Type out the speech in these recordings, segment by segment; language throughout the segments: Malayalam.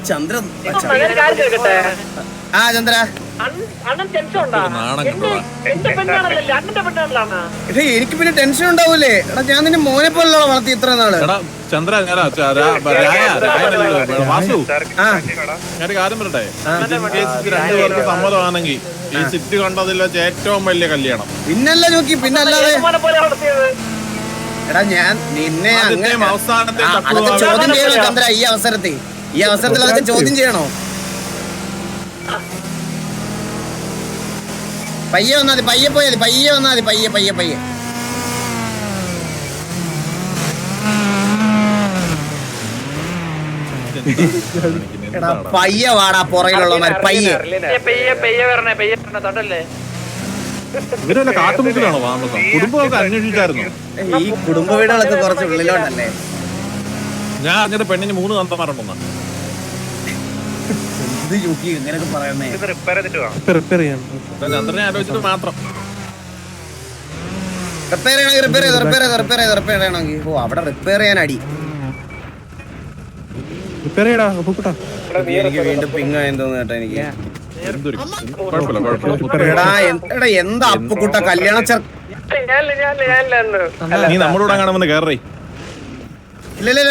ചന്ദ്രൻ ചന്ദ്ര എനിക്ക് പിന്നെ ടെൻഷൻ ഉണ്ടാവൂലേ? എടാ ഞാൻ നിന്റെ മോനെ പോലുള്ള വളർത്തി ഇത്ര നാള്. ചന്ദ്ര ഞാൻ കാര്യം പറയട്ടെ, രണ്ടുപേർക്ക് സമ്മതമാണെങ്കിൽ ഈ സിറ്റി കണ്ടതിൽ വെച്ച് ഏറ്റവും വലിയ കല്യാണം പിന്നല്ല നോക്കി പിന്നല്ലാതെ. എടാ ഞാൻ നിന്നെ അവസാനത്തെ ചോദ്യം ചെയ്യണോ ചന്ദ്ര? ഈ അവസരത്തിൽ അതൊക്കെ ചോദ്യം ചെയ്യണോ? പയ്യെ വന്നാ മതി, പയ്യെ പോയാൽ പയ്യെ വന്നാ മതി, പയ്യെ പയ്യെ പയ്യെ. എടാ പയ്യെ വാടാ, പുറയിലുള്ളവന്മാർ പയ്യെ. ഇവരല്ല കാട്ടുമുക്കിലാണോ താമസം? കുടുംബമൊക്കെ അന്വേഷിച്ചായിരുന്നു. ഈ കുടുംബ വീടുകളൊക്കെ കുറച്ച് ഉള്ളിലോട്ടല്ലേ? ഞാൻ അറിഞ്ഞത് പെണ്ണിന് 3 തന്തമാരുണ്ടെന്ന്. ചന്ദ്രനെ ആലോചിച്ചിട്ട് മാത്രം അവിടെ റിപ്പയർ ചെയ്യാൻ അടി. എനിക്ക് വീണ്ടും പിങ് ആയെന്ന് തോന്നുന്നു കേട്ടോ. എനിക്ക് എന്താ അപ്പുക്കുട്ട കല്യാണ നീ നമ്മളോട് കാണുമെന്ന് കേറി. ഇല്ലല്ലേ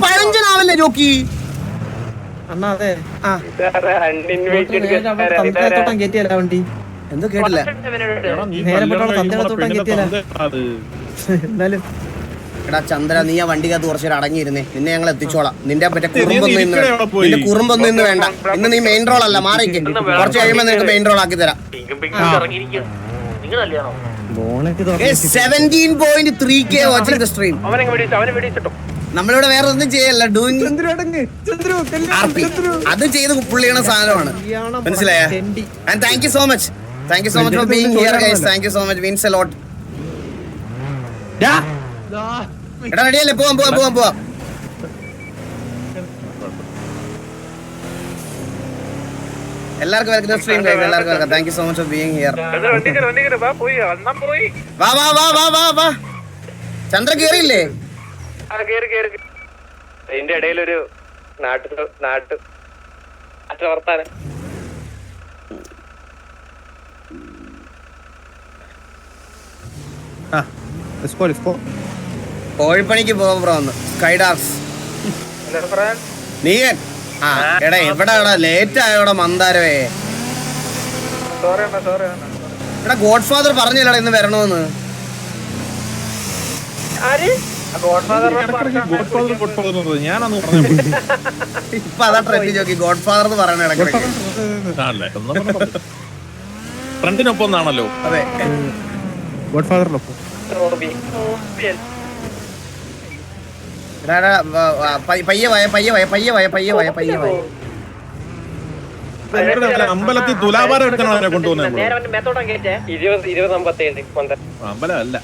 പഴഞ്ചനാവല്ലേ ജോക്കി? എന്തോ കേട്ടില്ല. എടാ ചന്ദ്ര, നീ ആ വണ്ടിക്കകത്ത് കുറച്ചേരം അടങ്ങിയിരുന്നേ. നിന്നെ ഞങ്ങൾ എത്തിച്ചോളാം. നിന്റെ മറ്റേ കുറുമ്പൊന്നും ഇന്ന് വേണ്ട. ഇന്ന് നീ മെയിൻ റോൾ അല്ല, മാറിക്ക്. കുറച്ച് കഴിയുമ്പോ നിനക്ക് മെയിൻ റോൾ ആക്കി തരാം. 17.3K watching the stream. നമ്മളിവിടെ വേറെ ഒന്നും ചെയ്യല്ല. അത് ചെയ്ത് പുള്ളിയണ സാധനമാണ്, മനസ്സിലായ? And thank you so much for being here guys. Thank you so much, means a lot. എടാ റെഡിയല്ലേ? പോവാം. എല്ലാവർക്കും വെൽക്കം ടു സ്ട്രീം ഗൈസ്. എല്ലാവർക്കും welcome. Thank you so much for being here. വാ. ചന്ദ്ര കേറിയില്ലേ? അതിന്റെ ഇടയിലൊരു നാട്ടു വർത്താനം. കോഴിപ്പണിക്ക് പോകാൻ ബ്രോ ഒന്ന് സ്കൈ ഡാർക്സ്. നീ എടാ എവിടെ ലേറ്റ് ആയോടാ മന്ദാരവേ? എടാ ഗോഡ് ഫാദർ പറഞ്ഞില്ലടാ ഇന്ന് വരണോന്ന്. ഇപ്പൊ അതാ ട്രെൻഡ് നോക്കി, ഗോഡ് ഫാദർ എന്ന് പറയണ ഇടയ്ക്കിടയ്ക്ക്. ഫ്രണ്ടിനൊപ്പം എന്നാണല്ലോ. അതെ, ഗോഡ് ഫാദറിനൊപ്പം. അമ്പലത്തിൽ തുലാഭാരം എടുക്കണവരെ കൊണ്ടുപോകുന്ന അമ്പലമല്ല.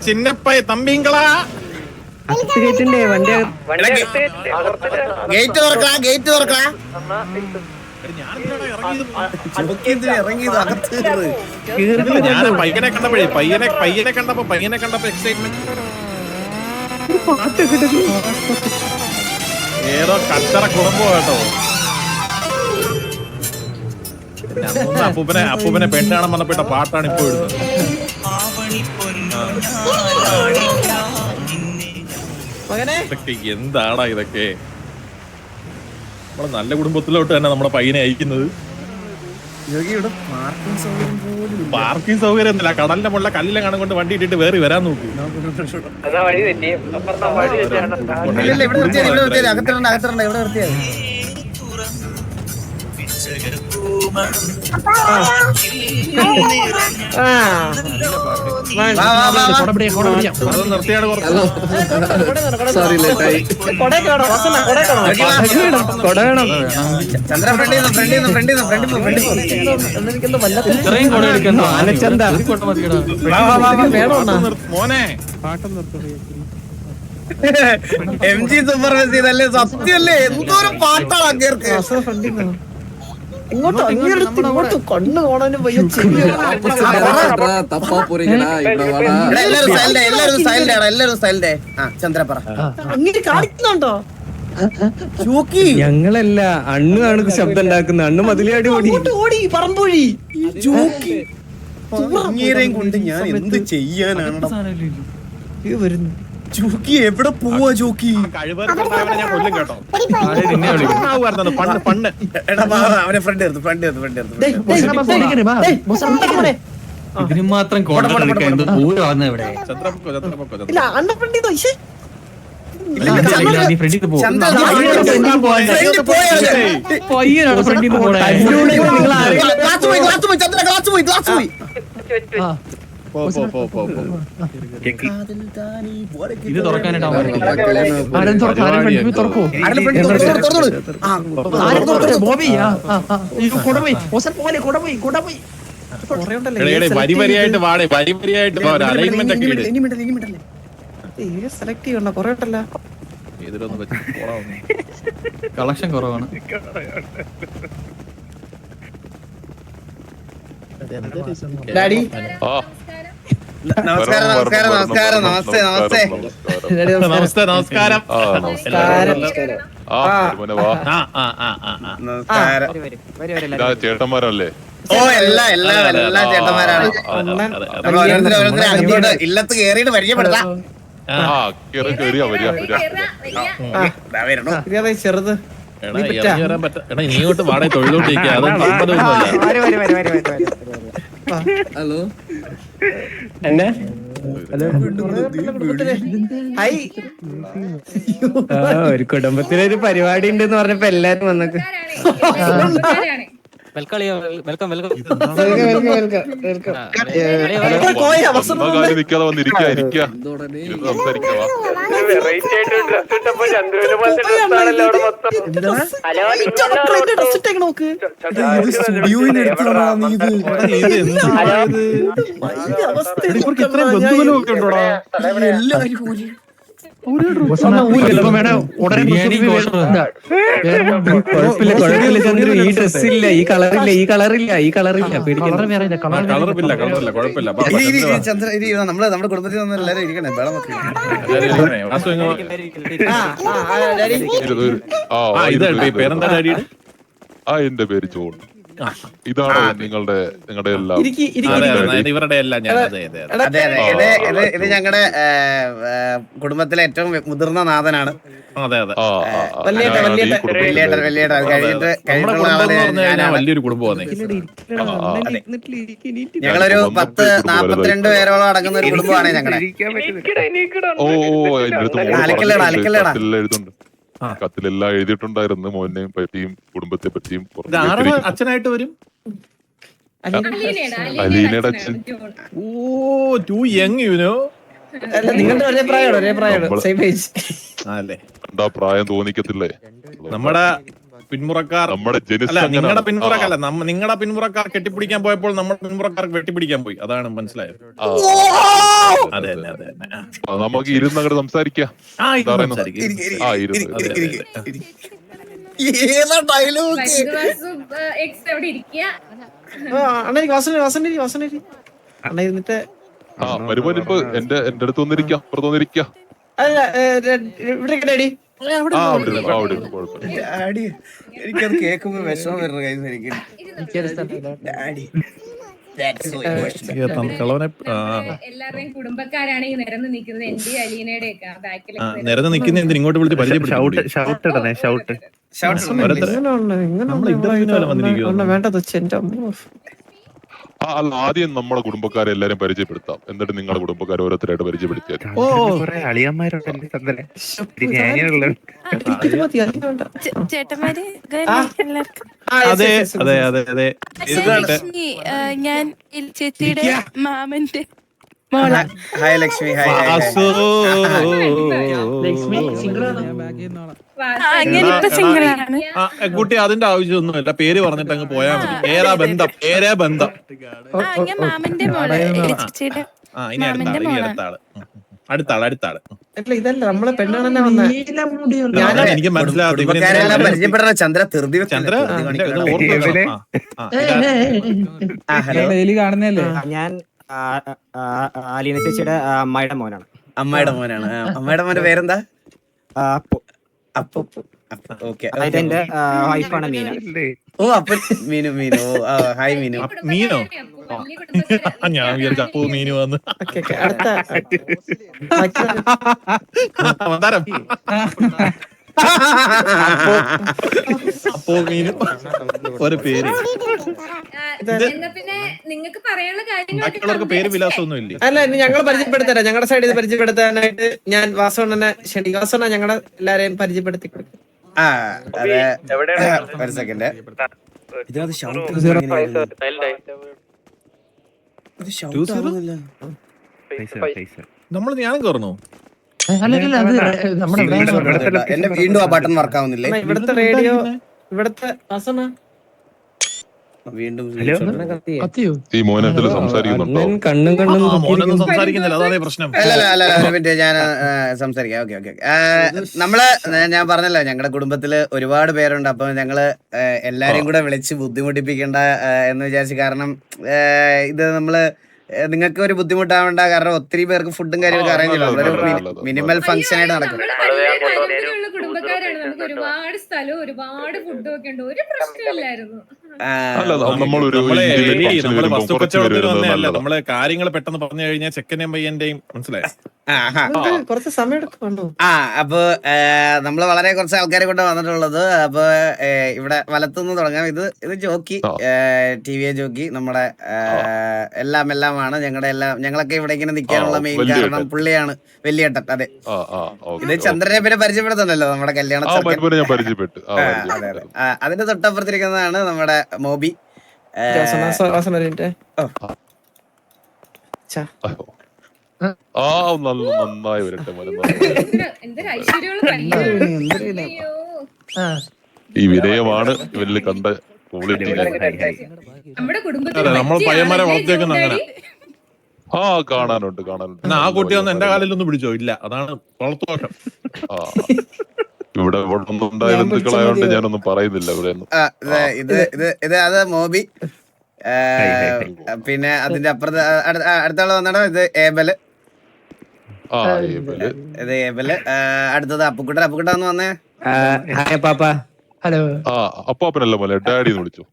ചിന്നപ്പയ്യ തമ്പിങ്കളാ, ഗേറ്റ് തുറക്കടാ. ഞാൻ പയ്യനെ കണ്ടപ്പോ എക്സൈറ്റ്മെന്റ്. ഏതോ കച്ചറ കുടുംബം കേട്ടോ. അപ്പൂപ്പനെ പെണ്ണാണെന്ന് പറഞ്ഞപ്പെട്ട പാട്ടാണ് ഇപ്പൊ ഇടുന്നത്. എന്താടാ ഇതൊക്കെ? നമ്മളെ നല്ല കുടുംബത്തിലോട്ട് തന്നെ നമ്മുടെ പയ്യനെ അയക്കുന്നത്. പാർക്കിംഗ് സൗകര്യം ഒന്നുമില്ല. കടലിന്റെ മുള്ള കല്ലിലെ കാണാൻ കൊണ്ട് വണ്ടി ഇട്ടിട്ട് വേറി വരാൻ നോക്കി. അത് നിർത്തിയാണ് കുറച്ച് സോറി ലേറ്റായി. കൊട വേണം. ചന്ദ്ര ഫ്രണ്ട് ഇത്രയും കൊട എടുക്കുന്നു ആനച്ചന്ത. മോനെ പാട്ടം നിർത്തും. MG സൂപ്പർ മെസ്സി ഇതല്ലേ സത്യമല്ലേ? എന്തോരം പാട്ടാണ് അങ്ങേർക്ക്. തപ്പാ പോറിക്കടാ ഇവിടെ വാടാ. എല്ലാരും സൈലന്റ്. ആ ചന്ദ്ര പറ. ജോക്കി ഞങ്ങളല്ല അണ്ണു ആണ് ശബ്ദം ഉണ്ടാക്കുന്നത്. അണ്ണു മതിലാടി ഓടി. ജോക്കി അങ്ങേരെയും കൊണ്ട് ഞാൻ എന്ത് ചെയ്യാനാണ്? ജോക്കി എവിടെ പോവാ ജോക്കി? കഴിവറിനെ ഞാൻ കൊല്ലും കേട്ടോ. പണ്ട് എടാ അവനെ ഫ്രണ്ട് ഇതിന് മാത്രം കോട ഇത് തുറക്കാനായിട്ട് വരി വരിയായിട്ട് വാടേ വരി വരിയായിട്ട് അലൈൻമെന്റ് ഒക്കെ സെലക്ട് ചെയ്യണ്ട കൊറേ ഉണ്ടല്ലോ. ഇതിലൊന്നും വെച്ച് കളക്ഷൻ കുറവാണ്. ഡാഡി നമസ്കാരം. ചേട്ടന്മാരല്ലേ? ഓ എല്ലാ ചേട്ടന്മാരാണ്. ഓരോരുത്തരെ ഇല്ലത്ത് കേറിയിട്ട് പരിചയപ്പെടുത്താം. ചെറുത് ഇങ്ങോട്ട് വാടക തൊഴിലോട്ടിരിക്കുക. ഹലോ എന്നെ ഒരു കുടുംബത്തിലൊരു പരിപാടി ഉണ്ടെന്ന് പറഞ്ഞപ്പോ എല്ലാരും വന്നൊക്കെ. നിൽക്കാതെ വന്നിരിക്കുക സംസാരിക്കവാ. ഈ ഡ്രസ്സില്ല, ഈ കളറില്ല പേടിക്കണ്ട. ചന്ദ്ര നമ്മുടെ കുടുംബത്തിൽ നിന്ന് എല്ലാരും ഇരിക്കണേ. ബേളം പേരെന്താ ഡാഡിയുടെ? എന്റെ പേര് ജോൺ. ഇതാണ് നിങ്ങളുടെ എല്ലാം ഇവരുടെ എല്ലാം ഞാൻ അതെ ഇത് ഞങ്ങളുടെ കുടുംബത്തിലെ ഏറ്റവും മുതിർന്ന നാഥനാണ്. വലിയൊരു കുടുംബമാണ്. ഞങ്ങളൊരു 10-42 പേരോളം അടങ്ങുന്ന ഒരു കുടുംബമാണ് ഞങ്ങളുടെ. എഴുതുന്നുണ്ട്. കത്തിലെല്ലാം എഴുതിയിട്ടുണ്ടായിരുന്നു മോനെയും പറ്റിയും കുടുംബത്തെ പറ്റിയും. അച്ഛനായിട്ട് വരും അലീനയുടെ അച്ഛൻ. ഓ ടു യങ് യുനോ. നിങ്ങളുടെ ഒരേ പ്രായമാണ് അല്ലേ? എന്താ പ്രായം തോന്നിക്കത്തില്ലേ? നമ്മുടെ പിന്മുറക്കാർ, നമ്മുടെ നിങ്ങളുടെ പിന്മുറക്കല്ല, നിങ്ങളുടെ പിന്മുറക്കാർ കെട്ടിപ്പിടിക്കാൻ പോയപ്പോൾ നമ്മുടെ പിന്മുറക്കാർ വെട്ടിപ്പിടിക്കാൻ പോയി. അതാണ് മനസ്സിലായത്. അതെ തന്നെ അതെ തന്നെ. നമുക്ക് ഇരുന്ന് അങ്ങോട്ട് സംസാരിക്കാം. വരുമ്പോ എന്റെ അടുത്ത് വന്നിരിക്കാം, പുറത്ത് വന്നിരിക്കാം. എനിക്കത് കേൾക്കുമ്പോ വിഷമം വരുന്ന കാര്യം. എല്ലാവരുടെയും കുടുംബക്കാരാണ് ഈ നിരന്ന് നിൽക്കുന്നത്. എന്റെ അലീനയുടെ ഒക്കെ നിരന്ന് നിൽക്കുന്ന എന്തിന് ഇങ്ങോട്ട് വിളിച്ച് പരിചയപ്പെടുത്തി അല്ല, ആദ്യം നമ്മുടെ കുടുംബക്കാരെ എല്ലാരും പരിചയപ്പെടുത്താം, എന്നിട്ട് നിങ്ങളുടെ കുടുംബക്കാരെ ഓരോരുത്തരായിട്ട് പരിചയപ്പെടുത്തിയാൽ. അതെ അതെ അതെ അതെ. ഞാൻ ചേച്ചിയുടെ മാമന്റെ hi Lakshmi, hi hi, hi. Vasu. ആ, കുട്ടി അതിന്റെ ആവശ്യമൊന്നുമില്ല, പേര് പറഞ്ഞിട്ട് അങ്ങ് പോയാ മതി. പേരേ ബന്ധം. ആ, ഇനി അടുത്ത ആള്. അല്ല ഇതല്ല നമ്മളെ പെണ്ണാണെന്നെ വന്നേ. അതാണ് എനിക്ക് മനസ്സിലാകാത്ത കുടുംബക്കാരെല്ലാം പരിചയപ്പെടണ ചന്ദ്ര ധൃതി വെക്കല്ലേ, ചന്ദ്ര ധൃതി കാണിക്കണ്ട. ഹലോ, ഞാൻ ആലീന ചേച്ചിയുടെ അമ്മായിയുടെ മോനാണ്. അമ്മയുടെ മോനാണ്. അമ്മയുടെ മോന്റെ പേരെന്താ? അപ്പു. അപ്പു. ഓക്കെ. അതായത് എന്റെ വൈഫാണ് മീന. ഓ അപ്പൻ. മീനു. ഓ ഹായ് മീനു. മീനോ? ഞാൻ വിചാരിച്ചു അപ്പു മീനു വന്ന്. അടുത്ത മന്ദാരം. അപ്പോ മീനു ഒരു പേര്. എന്നാ പിന്നെ നിങ്ങൾക്ക് പറയാനുള്ള ബാക്കിയുള്ളവർക്ക് പേര് വിലാസമൊന്നും ഇല്ലേ? അല്ല ഞങ്ങൾ പരിചയപ്പെടുത്തരാം. ഞങ്ങളുടെ സൈഡിൽ നിന്ന് പരിചയപ്പെടുത്താനായിട്ട് ഞാൻ വാസവണ്ണനെ വാസവണ്ണ ഞങ്ങളെ എല്ലാരെയും പരിചയപ്പെടുത്തി കൊടുക്കും. അതെ, ഒരു സെക്കൻഡ്. ഇതിനകത്ത് നമ്മൾ ഞാനും കയറുന്നു. എന്റെ വീണ്ടും ആ ബട്ടൺ വർക്ക് ആവുന്നില്ലേ? ഇവിടുത്തെ റേഡിയോ ഇവിടുത്തെ വാസവണ്ണ വീണ്ടും ഈ മോനെന്തെങ്കിലും സംസാരിക്കുന്നുണ്ടോ? കണ്ണും മോനൊന്നും സംസാരിക്കുന്നില്ല, അതാണ് പ്രശ്നം. അല്ല ഞാൻ സംസാരിക്കാം. ഓക്കെ. ഞാൻ പറഞ്ഞല്ലോ, ഞങ്ങളുടെ കുടുംബത്തില് ഒരുപാട് പേരുണ്ട്. അപ്പൊ ഞങ്ങള് എല്ലാരെയും കൂടെ വിളിച്ച് ബുദ്ധിമുട്ടിപ്പിക്കണ്ട എന്ന് വിചാരിച്ചു. കാരണം ഇത് നമ്മള് നിങ്ങൾക്ക് ഒരു ബുദ്ധിമുട്ടാവണ്ട. കാരണം ഒത്തിരി പേർക്ക് ഫുഡും കാര്യങ്ങളൊക്കെ അറേഞ്ച് ചെയ്യണം. നമ്മളൊരു മിനിമൽ ഫംഗ്ഷൻ ആയിട്ട് നടക്കും. കുടുംബക്കാരാണ്, നമുക്ക് ഒരുപാട് സ്ഥലവും ഒരുപാട് ഫുഡും ഒക്കെ ഉണ്ട്. ഒരു പ്രശ്നമില്ലായിരുന്നു. നമ്മള് വസ്തുക്കച്ചവടത്തിന് വന്നതല്ല, നമ്മള് കാര്യങ്ങൾ പെട്ടെന്ന് പറഞ്ഞു കഴിഞ്ഞാൽ ചെക്കനെയും പയ്യന്റെയും മനസ്സിലായി. കുറച്ച് സമയം എടുക്കുന്നുണ്ടോ? അപ്പൊ നമ്മള് വളരെ കുറച്ച് ആൾക്കാരെ കൊണ്ട് വന്നിട്ടുള്ളത്. അപ്പൊ ഇവിടെ വലത്തുനിന്ന് തുടങ്ങാം. ഇത് ജോക്കി, TV ജോക്കി, നമ്മുടെ എല്ലാമാണ് ഞങ്ങളൊക്കെ ഇവിടെ ഇങ്ങനെ നിൽക്കാനുള്ള മെയിൻ കാരണം പുള്ളിയാണ്, വലിയേട്ടൻ. അതെ, ഇത് ചന്ദ്രനെ പിന്നെ പരിചയപ്പെടുത്തണ്ടല്ലോ, നമ്മുടെ കല്യാണ. അതെ. അതിന്റെ തൊട്ടപ്പുറത്തിരിക്കുന്നതാണ് നമ്മുടെ മോബി. നന്നായി വരട്ടെ. എന്തൊരു ഐശ്വര്യമുള്ള കല്യാണം. ഈ വിനയമാണ് ഇവരിൽ കണ്ട ക്വാളിറ്റി. നമ്മുടെ നമ്മൾ പയ്യന്മാരെ വളർത്തിയേക്കുന്ന അങ്ങനെ. കാണാനുണ്ട്. ആ കുട്ടി വന്ന് എന്റെ കാലിലൊന്നും പിടിച്ചോ? ഇല്ല, അതാണ് വളർത്തുദോഷം. ഇവിടെ ഒന്നും ഉണ്ടായ ബന്ധുക്കളായോണ്ട് ഞാനൊന്നും പറയുന്നില്ല ഇവിടെ. അത് മോബി. പിന്നെ അതിന്റെ അപ്പുറത്ത് അടുത്താള് വന്നോ, ഇത് ഏബല്. ഇത് ഏബല്. അടുത്തത് അപ്പുക്കുട്ടന്ന് വന്നേ. ഹലോ. അപ്പാപ്പനല്ല മോനെ, ഡാഡി എന്ന് വിളിച്ചു.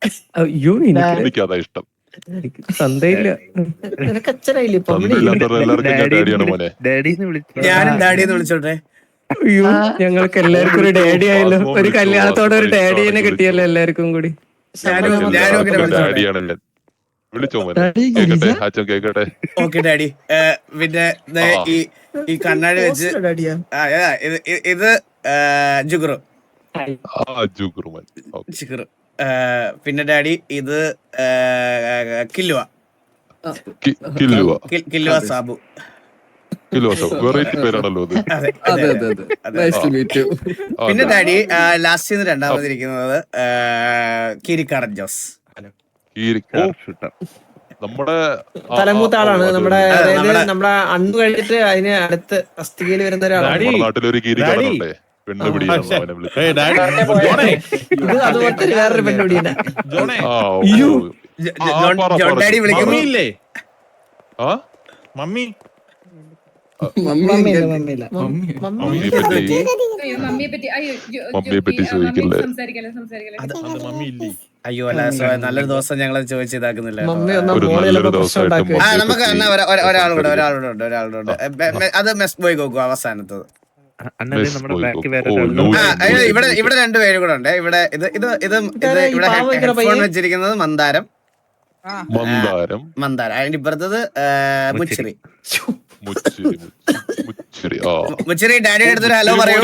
അയ്യോ, എനിക്കതാ ഇഷ്ടം. സന്ദേഹില്ല. ഡാഡിയാണ് മോനെ. ഞാനും ഡാഡിന്ന് വിളിച്ചോട്ടെ. അയ്യോ, ഞങ്ങൾക്ക് എല്ലാവർക്കും ഒരു ഡാഡി ആയല്ലോ. ഒരു കല്യാണത്തോടെ ഒരു ഡാഡിനെ കിട്ടിയല്ലോ എല്ലാവർക്കും കൂടി. ഡാഡിയാണല്ലേ. വിളിച്ചോ മോനെ, കേക്കട്ടെ, അച്ഛൻ കേക്കട്ടെ. Okay daddy. പിന്നെ ഈ കണ്ണാടി വെച്ച് ഇത് ജുഗുറു. ജുഗുറു. പിന്നെ ഡാഡി ഇത് കില്ലുവ സാബു. വെറൈറ്റി പേരാണല്ലോ അത്. പിന്നെ ഡാഡി ലാസ്റ്റ് രണ്ടാമതിരിക്കുന്നത് കിരിക്കാടൻ ജോസ്. നമ്മുടെ തലമൂത്ത ആളാണ്. നമ്മുടെ നമ്മുടെ അണ്ണു കഴിഞ്ഞിട്ട് അതിന് അടുത്ത് അസ്ഥികയിൽ വരുന്ന ഒരാളാണ്. നാട്ടിലൊരു കീരിക്കാടനുണ്ടേ, പെണ്ണുപിടിയാണ്. അതുപോലത്തെ വേറൊരു പെണ്ണുപിടിയാണ്. ഡാഡി വിളിക്കുന്നില്ലേ? മമ്മി മമ്മിയെ പറ്റി ചോദിക്കില്ലേ? മമ്മി ഇല്ലേ? അയ്യോ അല്ല, നല്ലൊരു ദിവസം ഞങ്ങൾ ചോദിച്ചു ഇതാക്കുന്നില്ല. നമുക്ക് ഒരാളുടെ അത് മെസ് ബോയ് നോക്കും അവസാനത്തത്. ഇവിടെ രണ്ടുപേരും കൂടെ ഉണ്ട്. ഇവിടെ ഇവിടെ ഹെഡ്ഫോൺ വെച്ചിരിക്കുന്നത് മന്ദാരം. അതിന്റെ ഇപ്പുറത്തത് മുച്ചിറി. മുച്ചിറി ഡാഡിയുടെ അടുത്തൊരു ഹലോ പറയൂ.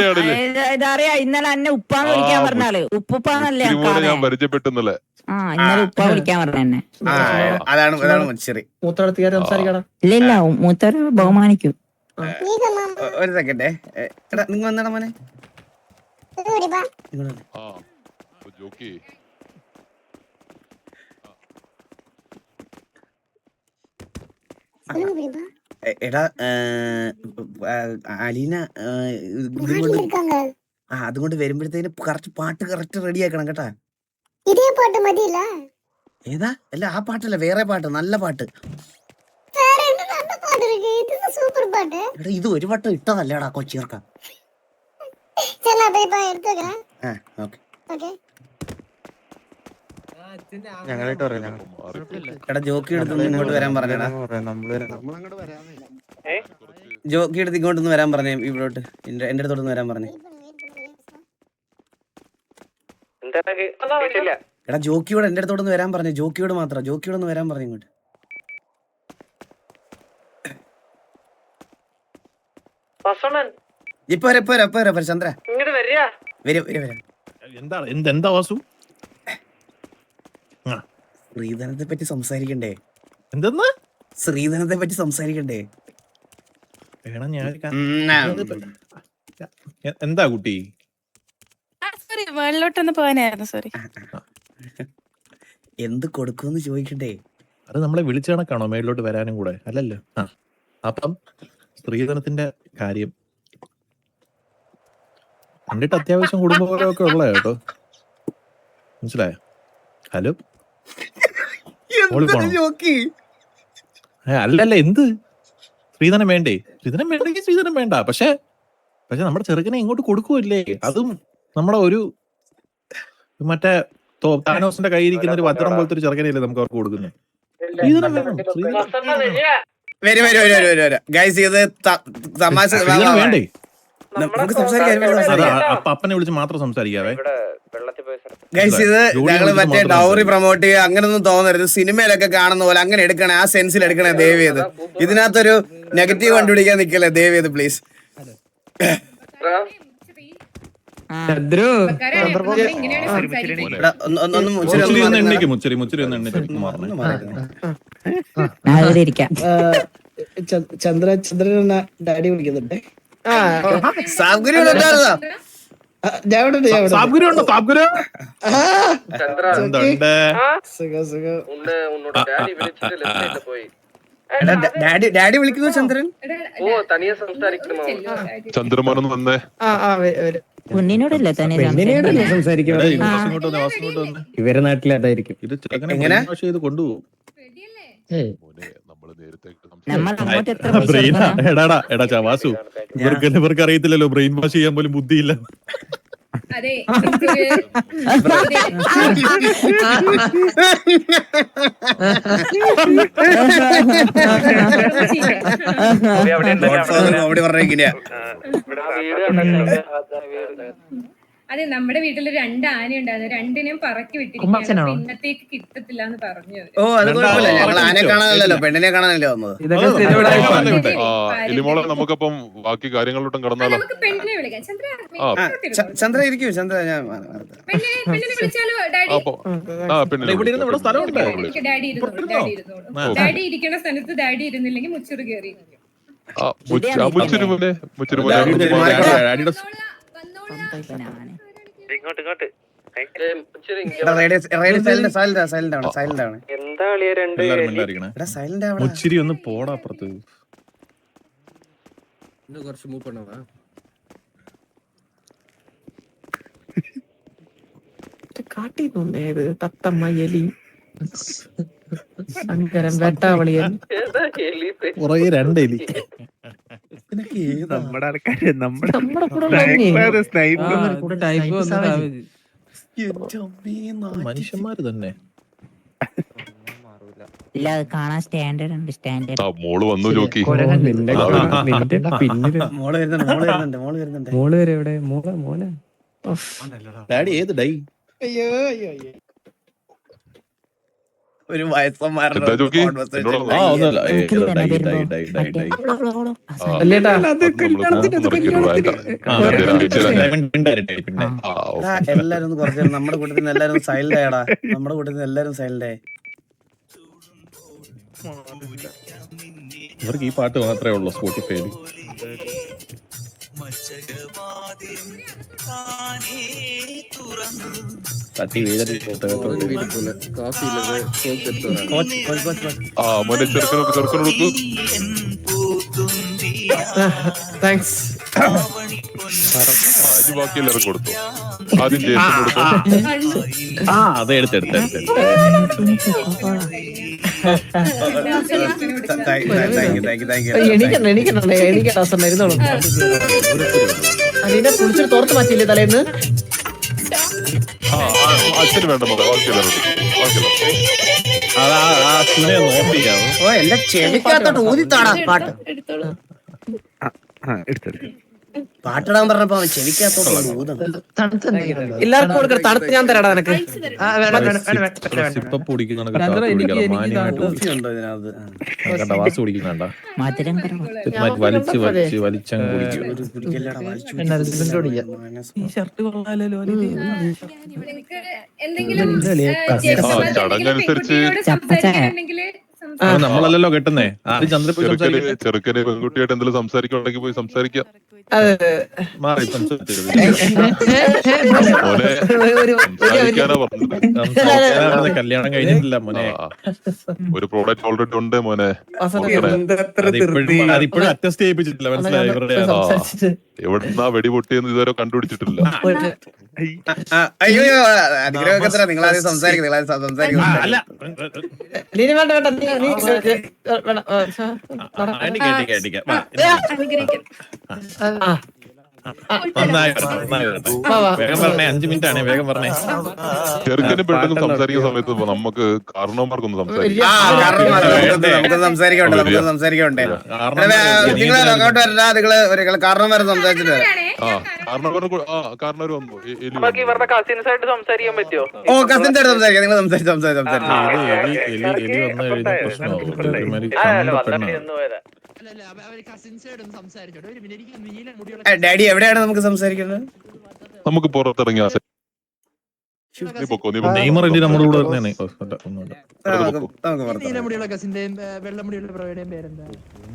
ഇന്നലെ എന്നെ ഉപ്പാന്ന് വിളിക്കാൻ പറഞ്ഞാല് ഉപ്പാന്നല്ലേ ഞാൻ പരിചയപ്പെട്ടുന്നല്ലേ. ഇന്നലെ ഉപ്പ വിളിക്കാൻ പറഞ്ഞ എന്നെ. അതാണ് മുച്ചിറി. മൂത്തടത്തുകാർ സംസാരിക്കണം. ഇല്ല മൂത്തവരെ ബഹുമാനിക്കും. ഒരു സെക്കൻഡേ, എടാ നിങ്ങ വന്നടാ മോനെ. ജോക്കി എടാ അലീന അതുകൊണ്ട് വരുമ്പോഴത്തേന് കറക്റ്റ് പാട്ട് കറക്റ്റ് റെഡി ആക്കണം കേട്ടാ. ഇതേ പാട്ട് മതിയില്ല. ഏതാ? അല്ല ആ പാട്ടല്ല, വേറെ പാട്ട്, നല്ല പാട്ട്. സൂപ്പർ പാട്ട്. എടാ ഇത് ഒരു വട്ടം ഇട്ടതല്ലേടാ കൊച്ചിയർക്ക. എടാ ജോക്കി എടുത്ത് ഇങ്ങോട്ട് വരാൻ പറഞ്ഞടാ. ജോക്കി എടുത്ത് ഇങ്ങോട്ടൊന്ന് വരാൻ പറഞ്ഞേ, ഇവിടോട്ട് എന്റെ അടുത്തോട്ടൊന്ന് വരാൻ പറഞ്ഞേ. എടാ ജോക്കിയോട് എന്റെ അടുത്തോട്ടൊന്ന് വരാൻ പറഞ്ഞു, ജോക്കിയോട് മാത്രം, ജോക്കിയോടൊന്ന് വരാൻ പറഞ്ഞു ഇങ്ങോട്ട്. ഇപ്പൊ വരാ ചന്ദ്ര. എന്താ വാസു? ശ്രീധനത്തെ പറ്റി സംസാരിക്കണ്ടേ? എന്തെന്ന്? ശ്രീധനത്തെ പറ്റി സംസാരിക്കണ്ടേ? എന്താ കുട്ടി? വെള്ളോട്ടൊന്ന് പോകാനായിരുന്നു. സോറി. എന്ത് കൊടുക്കുമെന്ന് ചോദിക്കണ്ടേ? അത് നമ്മളെ വിളിച്ച കണക്കാണോ മേളിലോട്ട് വരാനും കൂടെ? അല്ലല്ലോ. അപ്പം സ്ത്രീധനത്തിന്റെ കാര്യം കണ്ടിട്ട് അത്യാവശ്യം കുടുംബമൊക്കെ ഉള്ള കേട്ടോ, മനസ്സിലായോ? ഹലോ, അല്ലല്ല എന്ത് സ്ത്രീധനം വേണ്ടേ? സ്ത്രീധനം വേണ്ടെങ്കിൽ സ്ത്രീധനം വേണ്ട. പക്ഷെ നമ്മുടെ ചെറുക്കനെ ഇങ്ങോട്ട് കൊടുക്കുമല്ലേ? അതും നമ്മുടെ ഒരു മറ്റേ താനോസിന്റെ കയ്യിരിക്കുന്ന ഒരു വജ്രം പോലത്തെ ഒരു ചെറുക്കനല്ലേ നമുക്ക് അവർക്ക് കൊടുക്കുന്നത്. സ്ത്രീധനം വേണം. വേണ്ടേ? അപ്പനെ വിളിച്ച് മാത്രം സംസാരിക്കാവേ. ഞങ്ങള് മറ്റേ ഡൗറി പ്രൊമോട്ട് ചെയ്യുക അങ്ങനൊന്നും തോന്നരുത്. സിനിമയിലൊക്കെ കാണുന്ന പോലെ അങ്ങനെ എടുക്കണേ, ആ സെൻസിൽ എടുക്കണേ ദയവ് ചെയ്ത്. ഇതിനകത്തൊരു നെഗറ്റീവ് കണ്ടുപിടിക്കാൻ നിക്കല്ലേ ദയവ് ചെയ്ത് പ്ലീസ്. ചന്ദ്രൻ ഡാഡി വിളിക്കുന്നുണ്ട്. ഡാഡി വിളിക്കുന്നു ചന്ദ്രൻ. ചന്ദ്രമോനൊന്ന് വന്നേ. കുഞ്ഞിനോടല്ലേ തന്നെ സംസാരിക്കും. ഇവരെ നാട്ടിലായിരിക്കും. എങ്ങനെ കൊണ്ടുപോകും. നമ്മൾ വാസു, ഇവർക്ക് അറിയത്തില്ലല്ലോ, ബ്രെയിൻ വാഷ് ചെയ്യാൻ പോലും ബുദ്ധിയില്ല. അതെ കോമഡി പറഞ്ഞിരിക്കുന്നയാ. അതെ നമ്മുടെ വീട്ടില് 2 ആന ഉണ്ടായിരുന്നു. 2നെയും പറക്കി വിട്ടിരിക്കുകയാണ്. ഇന്നത്തേക്ക് കിട്ടത്തില്ല എന്ന് പറഞ്ഞു. ഓ അത് കുഴപ്പമില്ല, ഞങ്ങൾ ആനെ കാണാനല്ലോ പെണ്ണിനെ കാണാനല്ലേ വന്നത്. എലിമോളെ നമുക്കപ്പം ബാക്കി കാര്യങ്ങളിലോട്ടും കടന്നാലോ? നമുക്ക് പെണ്ണിനെ വിളിക്കാം. ചന്ദ്ര ഇരിക്കൂ. ചന്ദ്ര ഞാൻ പെണ്ണിനെ വിളിച്ചാലോ? ഡാഡി ഇരിക്കുന്ന സ്ഥലത്ത് ഡാഡി ഇരുന്നില്ലെങ്കിൽ മുച്ചൂറ് കയറി മുച്ചിരി ഒന്ന് പോടാ അപ്പുറത്ത്. കുറച്ച് മൂവ് പണവാ. കാട്ടിന്നുണ്ടേത് തത്തമ്മ എലി അങ്കരം വെട്ടാവളിയൻ കുറേ 2 എലി. നമ്മുടെ ആൾക്കാര് നമ്മുടെ മനുഷ്യന്മാര് തന്നെ. ഇല്ല, അത് കാണാൻ സ്റ്റാൻഡേർഡ് ഉണ്ട്. സ്റ്റാൻഡേർഡ് മോള് വന്നു ജോക്കി. മോള് വരെ എവിടെ? മോനെ ഡാഡി ഏത് ഡൈ? അയ്യോ അയ്യോ അയ്യോ. ഒരു വയസ്സന്മാരുടെ എന്താ ജോക്കി? conversation. എന്നോട് ആ ഒന്നുമല്ല അല്ലേട്ടാ പിന്നെ എല്ലാരും ഒന്ന് കുറച്ച് നമ്മുടെ കൂട്ടത്തിൽ നിന്ന് എല്ലാരും സൈലന്റ് ആയടാ. നമ്മുടെ കൂട്ടത്തിൽ നിന്ന് എല്ലാരും സൈലന്റ് ആയി. ഇവർക്ക് ഈ പാട്ട് മാത്രമേ ഉള്ളൂ സ്പോട്ടിഫൈയിൽ. തട്ടി കാഫി ഇല്ലത് സോപ്പ് എടുത്തോളാം. മോനെ ചെറുക്കനോട് താങ്ക്സ്. ഇത് ബാക്കി എല്ലാവരും കൊടുത്തു. ആദ്യം ജേസൺ കൊടുത്തു. ആ അതെ എടുത്തെടുത്ത് എനിക്കണ്ടാ സ്വന്തം ഇരുന്നോളൂ. അതിനെ കുളിച്ചിട്ട് തോർത്ത് മാറ്റിയില്ലേ തലേന്ന്? അച്ഛന് വേണ്ട മോളെ, ബാക്കി എല്ലാവരും അതാ ആ സുനെ നോട്ട് ചെയ്യാമോ? ഓ എന്റെ ചെവിക്കകത്തോട്ട് ഊതിത്താടാ പാട്ട്. പാട്ടിടാൻ പറഞ്ഞപ്പോ ചെവിക്കകത്തോട്ട് ഊതം. എല്ലാവർക്കും കൊടുക്കണം. തണുത്ത് ഞാൻ തരാടാ നിനക്ക്. സിപ്പപ്പ് കുടിക്കുന്ന മാന്യമായിട്ട് ഉണ്ടോ ഇതിനകത്ത്? വാസ് കുടിക്കുന്നുണ്ട മധുരം കുറവാ. വലിച്ച് വലിച്ച് വലിച്ചങ്ങ് കുടിക്കും. കുടിക്കല്ലടാ, വലിച്ചു നിങ്ങൾക്ക് എന്തെങ്കിലും ചടങ്ങനുസരിച്ച് നമ്മളല്ലല്ലോ കെട്ടുന്നേ. ആദ്യം ചന്ദ്രപ്പൂർ ചെറുക്കന് പെൺകുട്ടിയായിട്ട് എന്തെങ്കിലും സംസാരിക്കണമെങ്കിൽ പോയി സംസാരിക്കാം. മാറി മോനെ സംസാരിക്കാനാ പറഞ്ഞത്. കല്യാണം കഴിഞ്ഞിട്ടില്ല മോനെ. ഒരു പ്രോഡക്റ്റ് ഓൾറെഡി ഉണ്ട് മോനെ. അതിപ്പോഴും അറ്റസ്റ്റ് ചെയ്യിപ്പിച്ചിട്ടില്ല. മനസ്സിലായി ഇവരുടെ എവിടുന്നാ വെടിപൊട്ടിയെന്ന് ഇതുവരെ കണ്ടുപിടിച്ചിട്ടില്ല. അയ്യോ അനുഗ്രഹത്തിന് നിങ്ങൾ ആദ്യം സംസാരിക്കും. നിങ്ങൾ ആദ്യം സംസാരിക്കും. അല്ല നീ വേണ്ട വേണ്ട നീ വേഗം പറഞ്ഞേ. 5 മിനിറ്റ് ആണേ, വേഗം പറഞ്ഞേ. ചെറുക്കന് പെട്ടെന്ന് സംസാരിക്കുന്ന സമയത്ത് നമുക്ക് കാരണവന്മാർക്കൊന്ന് സംസാരിക്കാം. നമുക്ക് സംസാരിക്കണ്ടേ, നമുക്ക് സംസാരിക്കണ്ടേ. നിങ്ങൾ അങ്ങോട്ട് വരണ്ട, നിങ്ങള് കാരണം വരെ സംസാരിച്ചിട്ട് വരാം. കാരണവർ വന്നു. കസിൻസ് ആയിട്ട് സംസാരിക്കാൻ പറ്റുമോ? ഓ കസിൻസ് ആയിട്ട് സംസാരിക്കാം. നിങ്ങൾ സംസാരിച്ചു സംസാരിച്ചു. എലി വന്നു കഴിഞ്ഞാൽ പ്രശ്നമാകും. ഡാഡി എവിടെയാണ് നമുക്ക് സംസാരിക്കുന്നത്? നമുക്ക് പുറത്തിറങ്ങിയ നെയ്മർ ഇനി നമ്മുടെ കൂടെ വരുന്നേ.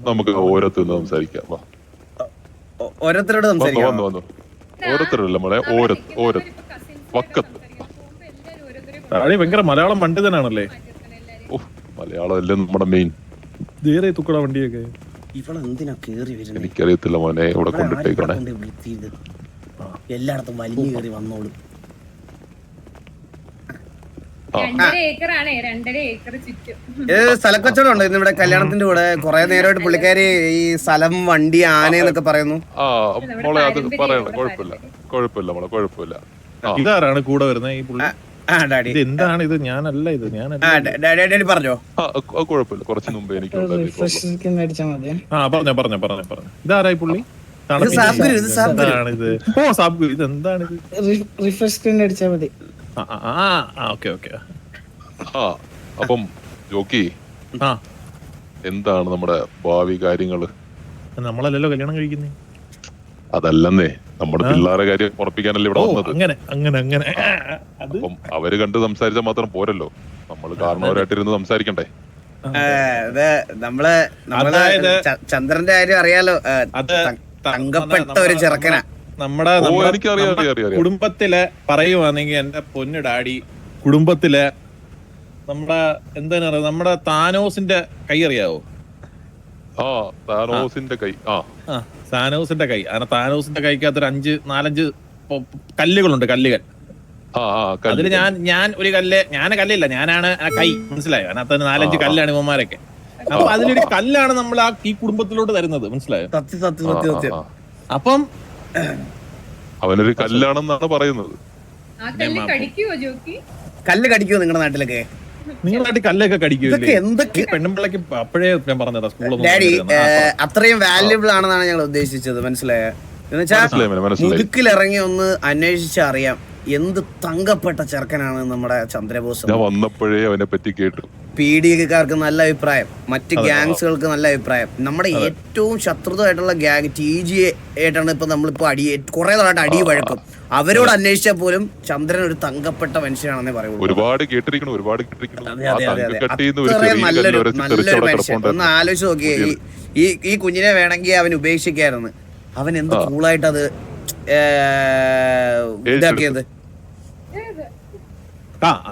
നമുക്ക് ഓരോരുത്തരും സംസാരിക്കാം. ഓരോരുത്തരോട് സംസാരിക്കാം. ഓരോരുത്തരല്ല മോളെ, വക്കത്ത്. ഭയങ്കര മലയാളം പണ്ഡിതനാണല്ലേ. മലയാളം അല്ലേ നമ്മുടെ മെയിൻ. ധീരെ തുക്കട വണ്ടിയൊക്കെ. ഇവളെന്തിനാ കേറി വരുന്നത്? എനിക്കറിയത്തില്ല മോനെ, ഇവിടെ കൊണ്ടിട്ടേക്കണേ. എല്ലായിടത്തും വലിഞ്ഞു കയറി വന്നോളും. 2.5 ഏക്കറാണ്, 2.5 ഏക്കർ ചുറ്റും. സ്ഥലക്കച്ചവടം ഉണ്ട് ഇന്നിവിടെ കല്യാണത്തിന്റെ കൂടെ. കുറെ നേരമായിട്ട് പുള്ളിക്കാരി ഈ സ്ഥലം, വണ്ടി, ആന എന്നൊക്കെ പറയുന്നു. മോളെ അത് പറയണ്ട, കുഴപ്പമില്ല മോളെ, കുഴപ്പമില്ല. ഇതാരാണ് കൂടെ വരുന്നത് ഈ പുള്ളി? ഡാഡി എന്താണ് ഇത്? ഞാനല്ല ഇത്, ഞാനല്ല. ഡാഡി പറഞ്ഞോ. കുഴപ്പമില്ല, കുറച്ച് മുമ്പേ എനിക്ക് പറഞ്ഞോ. ഇതാരായി പുള്ളി? ഇതാണിത്. ഓ സാബ്, ഇത് എന്താണിത്? റിഫ്രഷ് സ്ക്രീൻ അടിച്ചാൽ മതി. അപ്പം ജോക്കി, എന്താണ് നമ്മുടെ ഭാവി കാര്യങ്ങള്? നമ്മളല്ലല്ലോ കല്യാണം കഴിക്കുന്നേ. അതല്ലെന്നേ, നമ്മുടെ പിള്ളേരെ കാര്യം ഉറപ്പിക്കാനല്ലേ ഇവിടെ വന്നത്. അങ്ങനെ അപ്പം അവര് കണ്ട് സംസാരിച്ചാൽ മാത്രം പോരല്ലോ, നമ്മള് കാരണവരായിട്ടിരുന്ന് സംസാരിക്കണ്ടേ? നമ്മള് ചന്ദ്രന്റെ കാര്യം അറിയാലോ. തങ്കപ്പെട്ട ഒരു ചെറുക്കനാ. നമ്മുടെ കുടുംബത്തിലെ പറയുവാണെങ്കിൽ എന്റെ പൊന്നു ഡാഡി, കുടുംബത്തിലെ നമ്മുടെ എന്താണ് പറയുക, നമ്മുടെ താനോസിന്റെ കൈ അറിയാവോ? താനോസിന്റെ കൈ. താനോസിന്റെ കൈ. അങ്ങനെ താനോസിന്റെ കൈക്കകത്തൊരു 4-5 കല്ലുകളുണ്ട്, കല്ലുകൾ. അതില് ഞാൻ ഒരു കല്ലില്ല, ഞാനാണ് ആ കൈ. മനസ്സിലായോ? അതിനകത്ത് 4-5 കല്ലാണ് ഇവന്മാരൊക്കെ. അപ്പൊ അതിലൊരു കല്ലാണ് നമ്മൾ ഈ കുടുംബത്തിലോട്ട് തരുന്നത്. മനസ്സിലായോ? അപ്പം അവനൊരു കല്ലാണെന്നാണ് പറയുന്നത്. കല്ല് കടിക്കുവോ നിങ്ങളുടെ നാട്ടിലൊക്കെ? നിങ്ങളുടെ നാട്ടിൽ കല്ലൊക്കെ കടിക്കുമല്ലേ? എന്തൊക്കെ പെണ്ണുമ്പിള്ളക്ക് അപ്പോഴേ ഞാൻ പറഞ്ഞതാ സ്കൂളിൽ. ഡാഡി അത്രയും വാല്യുബിൾ ആണെന്നാണ് ഞങ്ങൾ ഉദ്ദേശിച്ചത്. മനസ്സിലായോ? എന്നുവെച്ചാൽ മുതുക്കിലിറങ്ങി ഒന്ന് അന്വേഷിച്ച് അറിയാം. എന്ത് തങ്കപ്പെട്ട ചെറുക്കനാണ് നമ്മുടെ ചന്ദ്രബോസ്. ഞാൻ വന്നപ്പോഴേ അവനെ പറ്റി കേട്ടു. PDക്കാർക്ക് നല്ല അഭിപ്രായം, മറ്റ് ഗ്യാങ്സുകൾക്ക് നല്ല അഭിപ്രായം. നമ്മുടെ ഏറ്റവും ശത്രുതയായിട്ടുള്ള ഗ്യാങ് TG ആയിട്ടാണ് ഇപ്പൊ നമ്മളിപ്പോ കുറെ നാളായിട്ട് അടി വഴക്കും. അവരോട് അന്വേഷിച്ചാൽ പോലും ചന്ദ്രൻ ഒരു തങ്കപ്പെട്ട മനുഷ്യനാണെന്നേ പറയുള്ളൂ. ഒരുപാട് കേട്ടിരിക്കണം. അത്രയും നല്ലൊരു മനുഷ്യൻ. ഒന്ന് ആലോചിച്ച് നോക്കിയേ, ഈ കുഞ്ഞിനെ വേണമെങ്കിൽ അവൻ ഉപേക്ഷിക്കായിരുന്നു. അവൻ എന്ത് കൂളായിട്ട് അത് ഇതാക്കിയത്.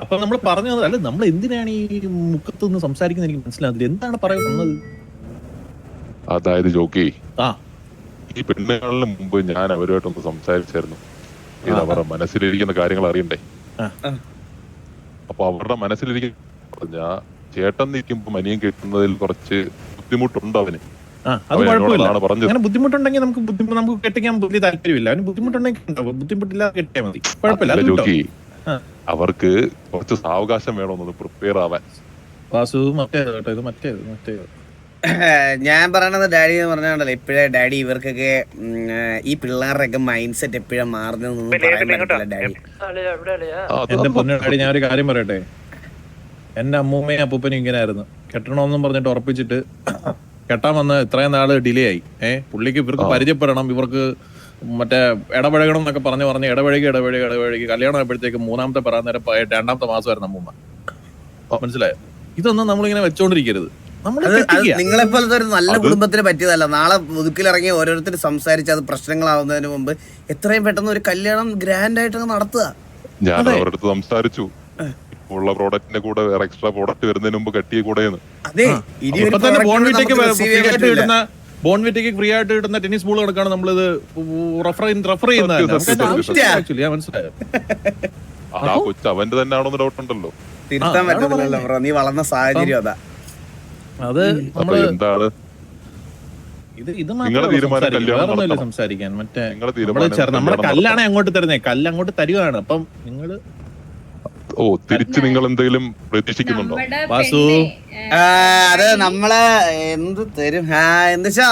അപ്പൊ നമ്മൾ പറഞ്ഞത് അല്ല, നമ്മൾ എന്തിനാണ് ഈ മുഖത്ത് നിന്ന് സംസാരിക്കുന്നത് എനിക്ക് മനസ്സിലാകുന്നില്ല. എന്താണ് പറയുന്നത്? അതായത് ജോക്കി, ഈ പെണ്ണുകളിന് മുമ്പ് ഞാൻ അവരുമായിട്ടൊന്ന് സംസാരിച്ചായിരുന്നു. ഇത് അവരുടെ മനസ്സിലിരിക്കുന്ന കാര്യങ്ങൾ അറിയണ്ടേ. അപ്പൊ അവരുടെ മനസ്സിലിരിക്കുന്ന ചേട്ടൻ നിൽക്കുമ്പോ മനിയം കിട്ടുന്നതിൽ കുറച്ച് ബുദ്ധിമുട്ടുണ്ട് അവന്. അത് കുഴപ്പമില്ല. അങ്ങനെ ബുദ്ധിമുട്ടുണ്ടെങ്കിൽ നമുക്ക് കെട്ടിക്കാൻ വലിയ താല്പര്യമില്ല. അവന് ബുദ്ധിമുട്ടുണ്ടെങ്കിൽ ബുദ്ധിമുട്ടില്ലാതെ കെട്ടിയാൽ മതി, കുഴപ്പമില്ല. ജോക്കി, അവർക്ക് കുറച്ച് സാവകാശം വേണമെന്ന് പ്രിപ്പയർ ആവാൻ. വാസു മറ്റേത് ഞാൻ പറയണത് ഡാഡി എന്ന് പറഞ്ഞാൽ ഇപ്പഴേ ഡാഡി ഇവർക്കൊക്കെ ഈ പിള്ളേരുടെയൊക്കെ മൈൻഡ് സെറ്റ് എപ്പോഴും മാറുന്നതെന്നൊന്നും പറയാൻ പറ്റില്ല ഡാഡി. എന്റെ പൊന്നു ഡാഡി, ഞാൻ ഒരു കാര്യം പറയട്ടെ. എന്റെ അമ്മൂമ്മയും അപ്പൂപ്പനും ഇങ്ങനെ ആയിരുന്നു. കെട്ടണമെന്നും പറഞ്ഞിട്ട് ഉറപ്പിച്ചിട്ട് കെട്ടാൻ വന്ന് ഇത്രയും നാള് ഡിലേ ആയി. പുള്ളിക്ക് ഇവർക്ക് പരിചയപ്പെടണം, ഇവർക്ക് മറ്റേ ഇടപഴകണം എന്നൊക്കെ പറഞ്ഞ് ഇടപഴകി കല്യാണം ആയപ്പോഴത്തേക്ക് മൂന്നാമത്തെ പറയാൻ നേരം 2ാമത്തെ മാസമായിരുന്നു അമ്മൂമ്മ. മനസ്സിലായോ? ഇതൊന്നും നമ്മളിങ്ങനെ വെച്ചോണ്ടിരിക്കരുത്. നിങ്ങളെപ്പോലത്തെ ഒരു നല്ല കുടുംബത്തിന് പറ്റിയതല്ല. നാളെ മുതുക്കിലിറങ്ങി ഓരോരുത്തർ സംസാരിച്ച് അത് പ്രശ്നങ്ങളാവുന്നതിന് മുമ്പ് എത്രയും പെട്ടെന്ന് ഒരു കല്യാണം ഗ്രാൻഡ് ആയിട്ട് നടത്തുക. ഞാൻ അവരുടെ സംസാരിച്ചു, ഉള്ള പ്രോഡക്റ്റിന്റെ കൂടെ വേറെ എക്സ്ട്രാ പ്രോഡക്റ്റ് വരുന്നതിന് മുമ്പ് കെട്ടിയ കൂടെ. ബോൺവിറ്റയ്ക്ക് ഫ്രീ ആയിട്ട് കിട്ടുന്ന ടെന്നീസ് ബോൾ കണക്കാണ് നമ്മളിത് റെഫർ ചെയ്യുന്നത്. മനസ്സിലായോ? ആ കൊച്ചു അവന്റെ തന്നെയാണോന്ന് ഡൗട്ട് ഉണ്ടല്ലോ. തിരുത്താൻ പറ്റത്തില്ലല്ലോ ബ്രോ, നീ വളർന്ന സാഹചര്യം അതാ. അത് എന്താണ് ഇത് മാത്രമല്ല സംസാരിക്കാൻ. മറ്റേ നമ്മുടെ കല്ലാണ് അങ്ങോട്ട് തരുന്നേ, കല്ല് അങ്ങോട്ട് തരുകയാണ്. അപ്പം നിങ്ങള് തിരിച്ച് നിങ്ങൾ എന്തെങ്കിലും പ്രതീക്ഷിക്കുന്നുണ്ടോ? വാസു, അത് നമ്മളെ എന്ത് തരും എന്താ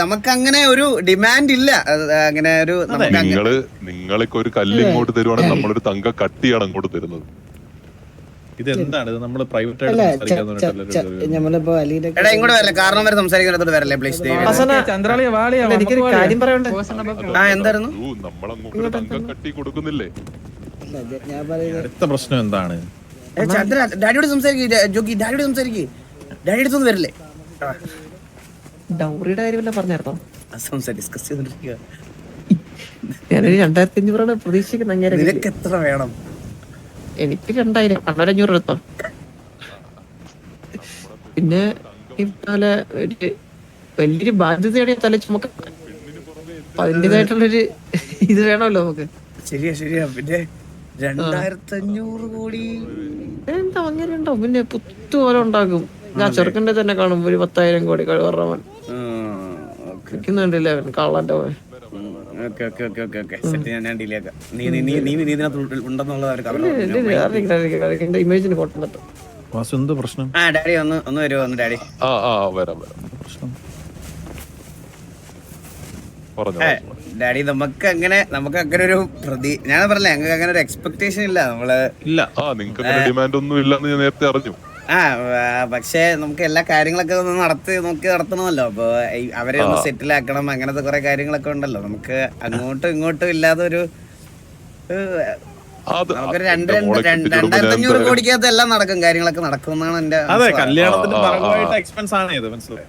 നമുക്ക് അങ്ങനെ ഒരു ഡിമാൻഡ് ഇല്ല. അങ്ങനെ ഒരു നിങ്ങൾക്ക് ഒരു കല്ല് ഇങ്ങോട്ട് തരുവാണെങ്കിൽ നമ്മളൊരു തങ്ക കട്ടിയാണ് അങ്ങോട്ട് തരുന്നത്. ഇതെന്താണ് ഇത്? നമ്മള് പ്രൈവറ്റ് ആയിട്ട് ഇങ്ങോട്ട് വരല്ലേ, കാരണം വരെ സംസാരിക്കുന്നത് വരല്ലേ പ്ലീസ്. എന്തായിരുന്നു നമ്മളങ്ങോട്ട് തങ്ക കട്ടി കൊടുക്കുന്നില്ലേ? അടുത്ത പ്രശ്നം എന്താണ്? ഡാഡിയോട് സംസാരിക്കേ ജോക്കി, ഡാഡിയോട് സംസാരിക്കേ. ഡാഡി അടുത്തൊന്നും വരില്ലേ? ഡൗറിയുടെ കാര്യമല്ല പറഞ്ഞായിരുന്നോ? ഡിസ്കസ് ചെയ്തോണ്ടിരിക്കുക. ഞാനൊരു 2500 പ്രതീക്ഷിക്കുന്ന. നിനക്ക് എത്ര വേണം? എനിക്ക് 2000, 1500 എടുത്തോ. പിന്നെ ഇതുപോലെ ഒരു വലിയൊരു ബാധ്യതയുടെ തല ചുമക്ക, അതിൻ്റെതായിട്ടുള്ളൊരു ഇത് വേണമല്ലോ നമുക്ക്. ശരിയാ. പിന്നെ 2500 കോടി എന്താ അങ്ങനെ ഉണ്ടാവും? പിന്നെ പുത്തു പോലെ ഉണ്ടാക്കും. ഞാൻ ചെറുക്കന്റെ തന്നെ കാണുമ്പോ ഒരു 10,000 കോടി കഴിവറവൻ നിൽക്കുന്നുണ്ടല്ലേ കള്ളന്റെ പോലെ. ഇമേജിന് ഫോട്ടോ പ്രശ്നം. ഡാഡി ഒന്ന് വരുമോ? ഡാഡി ഡാഡി നമുക്ക് അങ്ങനെ ഒരു ഞാൻ പറഞ്ഞില്ലേ, ഞങ്ങൾക്ക് അങ്ങനെ ഒരു എക്സ്പെക്ടേഷൻ ഇല്ല. നമ്മള് ഡിമാൻഡ് ഒന്നും ഇല്ലെന്ന് ഞാൻ നേരത്തെ അറിഞ്ഞു. പക്ഷെ നമുക്ക് എല്ലാ കാര്യങ്ങളൊക്കെ ഒന്ന് നടത്തണമല്ലോ. അപ്പൊ അവരെ ഒന്ന് സെറ്റിൽ ആക്കണം, അങ്ങനത്തെ കുറെ കാര്യങ്ങളൊക്കെ ഉണ്ടല്ലോ. നമുക്ക് അങ്ങോട്ടും ഇങ്ങോട്ടും ഇല്ലാതെ ഒരു നമുക്കൊരു 2,500 കോടിക്കകത്ത് എല്ലാം നടക്കും, കാര്യങ്ങളൊക്കെ നടക്കുമെന്നാണ് എന്റെ. അതെ, കല്യാണത്തിന്റെ ഭാഗമായിട്ട് എക്സ്പെൻസ് ആണ് ഇത്. മനസ്സിലായി?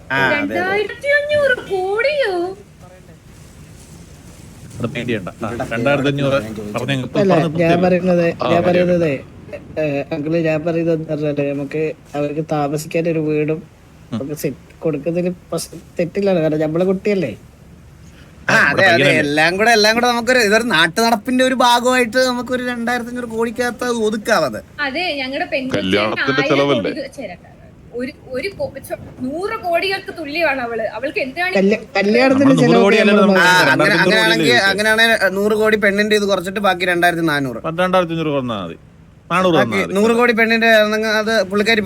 2,500 കോടിയോ? ഞാൻ പറയുന്നത് അങ്കിള്, ഞാൻ പറയുന്നത് എന്താ പറഞ്ഞാല്, നമുക്ക് അവർക്ക് താമസിക്കാൻ ഒരു വീടും നമുക്ക് കൊടുക്കുന്നതിന് തെറ്റില്ലാണ്. കാരണം നമ്മളെ കുട്ടിയല്ലേ. അതെ, എല്ലാം കൂടെ നമുക്കൊരു ഇതൊരു നാട്ടു നടപ്പിന്റെ ഒരു ഭാഗമായിട്ട് നമുക്കൊരു 2,500 കോടിക്കകത്ത് ഒതുക്കാവത്. അതെ, ഞങ്ങളുടെ കല്യാണത്തിന്റെ ചെലവല്ലേ? 100 കോടികൾക്ക് തുല്യമാണ് അവൾക്ക്. എന്തിനാണ് കല്യാണത്തിന് അങ്ങനെയാണെങ്കിൽ 100 കോടി പെണ്ണിന്റെ ഇത് കുറച്ചിട്ട് ബാക്കി 2,400 2,500 കൊടുത്താൽ മതി. 400 ബാക്കി 100 കോടി പെണ്ണിന്റെ അത് പുള്ളിക്കാരി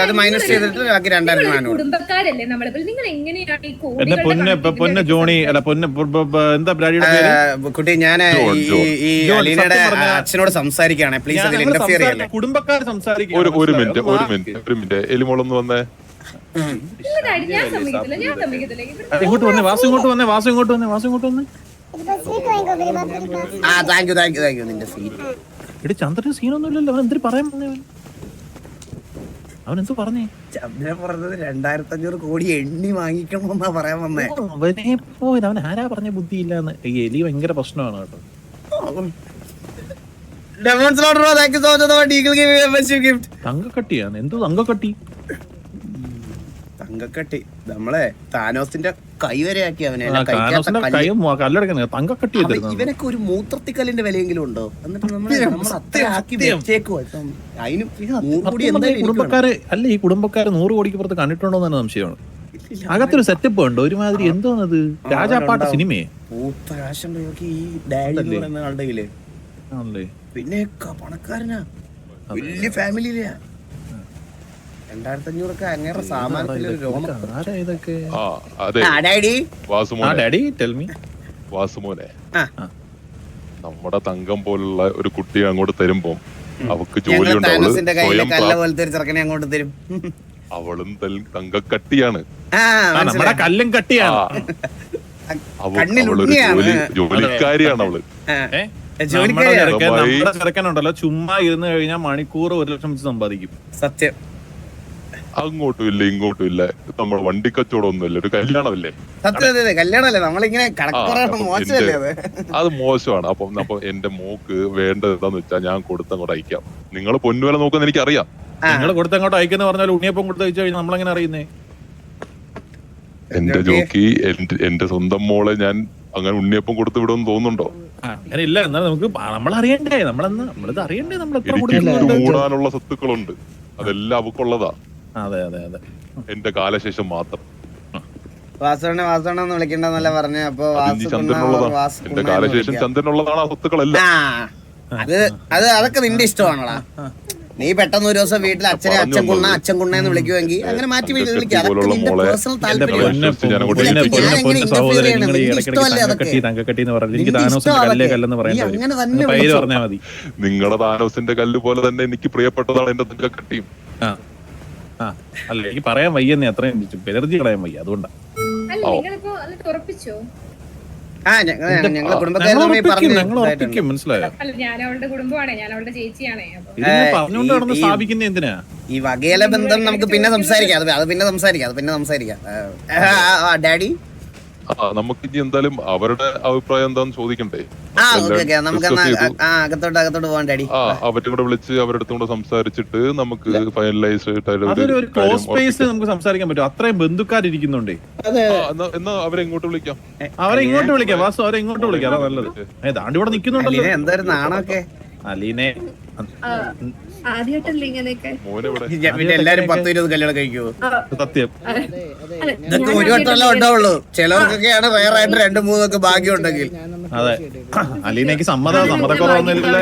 അത് മൈനസ് ചെയ്തിട്ട് ബാക്കി 2400. കുടുംബക്കാരല്ലേ നമ്മളിപ്പോൾ നിങ്ങൾ എങ്ങനെയാണ് ഈ എന്റെ പൊന്നെ ജോണി അല്ല പൊന്നെ എന്താ ബ്രാഡിയുടെ പേര്? കുട്ടി ഞാൻ ഈ അലീനയുടെ അച്ഛനോട് സംസാരിക്കുകയാണ്, പ്ലീസ് അതിൽ ഇന്റർഫിയർ ചെയ്യല്ലേ. കുടുംബക്കാർ സംസാരിക്കും. ഒരു മിനിറ്റ് എലിമോളൊന്ന് വന്നേ. ഞാൻ സമ്മതിക്കത്തില്ല, ഞാൻ സമ്മതിക്കത്തില്ല. ഇങ്ങോട്ട് വന്നേ, വാസു ഇങ്ങോട്ട് വന്നേ, വാസു ഇങ്ങോട്ട് വന്നേ. താങ്ക് യു നിന്റെ സീറ്റ്. എടി ചന്ദ്രന് സീനൊന്നും ഇല്ലല്ലോ, അവൻ എന്തിനു പറയാൻ വന്നേ? അവൻ എന്ത് പറഞ്ഞേ? ചന്ദ്രൻ പറഞ്ഞത് 2500 കോടി എണ്ണി വാങ്ങിക്കണമെന്നാ പറയാൻ വന്നേ. അവനെ പോയത്, അവൻ ആരാ പറഞ്ഞ ബുദ്ധിയില്ലാന്ന്. ഈ എലി ഭയങ്കര പ്രശ്നമാണ് കേട്ടോ. തങ്കക്കട്ടിയാണ്. എന്തോ തങ്കക്കട്ടി? തങ്കക്കട്ടി നമ്മളെ താനോസിന്റെ കൈ വരെ ആക്കി അവനെ. തങ്കക്കട്ടി ഇവനൊക്കെ ഒരു മൂത്രത്തിക്കല്ലിന്റെ വിലയെങ്കിലും ഉണ്ടോ? എന്നിട്ട് നമ്മളെ ആക്കി വെച്ചേക്കുവാ. അതിനും കുടുംബക്കാര് അല്ല, ഈ കുടുംബക്കാര് 100 കോടിക്ക് പുറത്ത് കണ്ടിട്ടുണ്ടോ എന്ന് സംശയമാണ്. അകത്തൊരു സെറ്റപ്പ് ഉണ്ടോ ഒരുമാതിരി? എന്തോന്നത് രാജാപ്പാട്ട് സിനിമയെ പൂത്ത കാശുണ്ടോ ഈ ഡാഡി എന്ന് പറയുന്ന ആളുടെ കയ്യില്? പിന്നെ പണക്കാരനാ, വലിയ ഫാമിലിയിലാ. 2500 അങ്ങേറെ സാമാനത്തിലൊരു രോമം. വാസുമോനെ, നമ്മുടെ തങ്കം പോലുള്ള ഒരു കുട്ടിയെ അങ്ങോട്ട് തരുമ്പോ അവക്ക് ജോലി അങ്ങോട്ട് തരും. അവളും തങ്കക്കട്ടിയാണ്, നമ്മുടെ കല്ലും കട്ടിയാണ്. ജോലിക്കാരിയാണ് അവള്. ചെറുക്കനുണ്ടല്ലോ, ചുമ്മാ ഇരുന്ന് കഴിഞ്ഞാൽ മണിക്കൂർ 1 ലക്ഷം വെച്ച് സമ്പാദിക്കും. സത്യം. അങ്ങോട്ടും ഇല്ല ഇങ്ങോട്ടും ഇല്ല, നമ്മൾ വണ്ടി കച്ചവടം ഒന്നുമില്ല, ഒരു കല്യാണമല്ലേ. കല്യാണല്ലേ, നമ്മളിങ്ങനെ അത് മോശമാണ്. അപ്പൊ എന്റെ മോക്ക് വേണ്ടത് എന്താന്ന് വെച്ചാൽ ഞാൻ കൊടുത്തങ്ങോട്ട് അയക്കാം. നിങ്ങൾ പൊന്നുവില നോക്കുന്ന എനിക്കറിയാം. നിങ്ങൾ കൊടുത്തങ്ങോട്ട് അയക്കുന്ന പറഞ്ഞാൽ ഉണ്ണിയപ്പം കൊടുത്ത് അയച്ചു കഴിഞ്ഞാൽ നമ്മളെങ്ങനെ അറിയുന്നേ? എന്റെ ജോക്കി, എന്റെ സ്വന്തം മോളെ ഞാൻ അങ്ങനെ ഉണ്ണിയപ്പം കൊടുത്തു വിടുമെന്ന് തോന്നുന്നുണ്ടോ? അങ്ങനെ ഇല്ല. എന്നാൽ നമുക്ക് നമ്മളറിയണ്ടേ, നമ്മളിത് അറിയണ്ടേ. കൂടാനുള്ള സ്വത്തുക്കളുണ്ട്, അതെല്ലാം അവക്കുള്ളതാ. അതെ അതെ അതെ, എന്റെ കാലശേഷം മാത്രം. വാസവണെന്ന് വിളിക്കണ്ടെന്നല്ല പറഞ്ഞ. അപ്പൊ എന്റെ കാലശേഷം ചന്ദ്രനുള്ളതാണ് ആ സ്വത്തുക്കളെല്ലാം. അതൊക്കെ നിന്റെ ഇഷ്ടമാണോടാ? നീ പെട്ടെന്ന് ഒരു ദിവസം വീട്ടിൽ അച്ഛനെ അച്ഛൻ കുണ്ണ എന്ന് വിളിക്കുമെങ്കിൽ അങ്ങനെ മാറ്റി വിളിക്കാം. അതൊക്കെ നിന്റെ പേഴ്സണൽ താല്പര്യം. നിങ്ങളുടെ താനോസിന്റെ കല്ല് പോലെ തന്നെ എനിക്ക് പ്രിയപ്പെട്ടതാണ് എന്റെ തങ്കക്കട്ടിയും. അല്ല, എനിക്ക് പറയാൻ വയ്യെന്നേ, അത്രയും എനർജി കളയാൻ വയ്യ, അതുകൊണ്ടാണ്. മനസ്സിലായോ? സ്ഥാപിക്കുന്ന എന്തിനാ ഈ വകയിലെ ബന്ധം? നമുക്ക് പിന്നെ സംസാരിക്കാം, അത് പിന്നെ സംസാരിക്കാം. ഡാഡി, നമുക്ക് ഇനി എന്തായാലും അവരുടെ അഭിപ്രായം എന്താന്ന് ചോദിക്കണ്ടേ? അകത്തോട്ട് പോവാൻ ഡാഡി. അവരുടെ കൂടെ വിളിച്ച് അവരുടെ കൂടെ സംസാരിച്ചിട്ട് നമുക്ക് ഫൈനലൈസ് നമുക്ക് സംസാരിക്കാൻ പറ്റും. അത്രയും ബന്ധുക്കാരിക്കുന്നുണ്ടേ. എന്നാ അവരെ ഇങ്ങോട്ട് വിളിക്കാം. വാസു അവരെ ഇങ്ങോട്ട് വിളിക്കാം, അതാ നല്ലത്. ദാണ്ടി ഇവിടെ നിൽക്കുന്നുണ്ടല്ലോ. എന്തായാലും നാണൊക്കെ അലീനെ എല്ലാരും 10-20 കല്യാണം കഴിക്കുവോ? സത്യം. ഇതൊക്കെ ഒരു വട്ടമല്ലേ ഉണ്ടാവുള്ളൂ. ചിലർക്കൊക്കെയാണ് റയറായിട്ട് 2-3 ഭാഗ്യം ഉണ്ടെങ്കിൽ. അതെ, അലീനക്ക് സമ്മതക്കുറവൊന്നുമില്ലല്ലോ.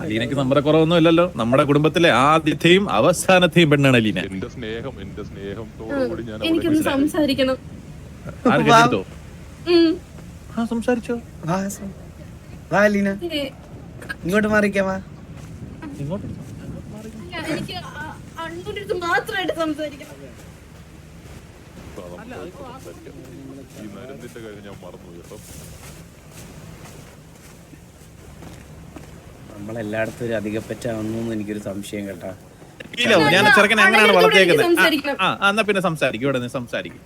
അലീനക്ക് സമ്മതക്കുറവൊന്നും ഇല്ലല്ലോ. നമ്മുടെ കുടുംബത്തിലെ ആദ്യത്തെയും അവസാനത്തെയും പെണ്ണാണ് അലീന. എന്റെ സ്നേഹം എനിക്കൊന്ന് സംസാരിക്കണം. സംസാരിച്ചോ? അലീന ഇങ്ങോട്ട് മാറിക്കാവാ. എനിക്ക് മാത്രമായിട്ട് സംസാരിക്കണം. ഈ നരന്തിന്റെ കാര്യം ഞാൻ മറന്നു കേട്ടോ. നമ്മളെല്ലായിടത്തും ഒരു അധികപ്പറ്റാവുന്നു എനിക്കൊരു സംശയം കേട്ടാ. ഞാൻ ചെറുക്കൻ എങ്ങനെയാണ് വളർത്തിയേക്കുന്നത്? എന്നാ പിന്നെ സംസാരിക്കും, ഇവിടെ നിന്ന് സംസാരിക്കും.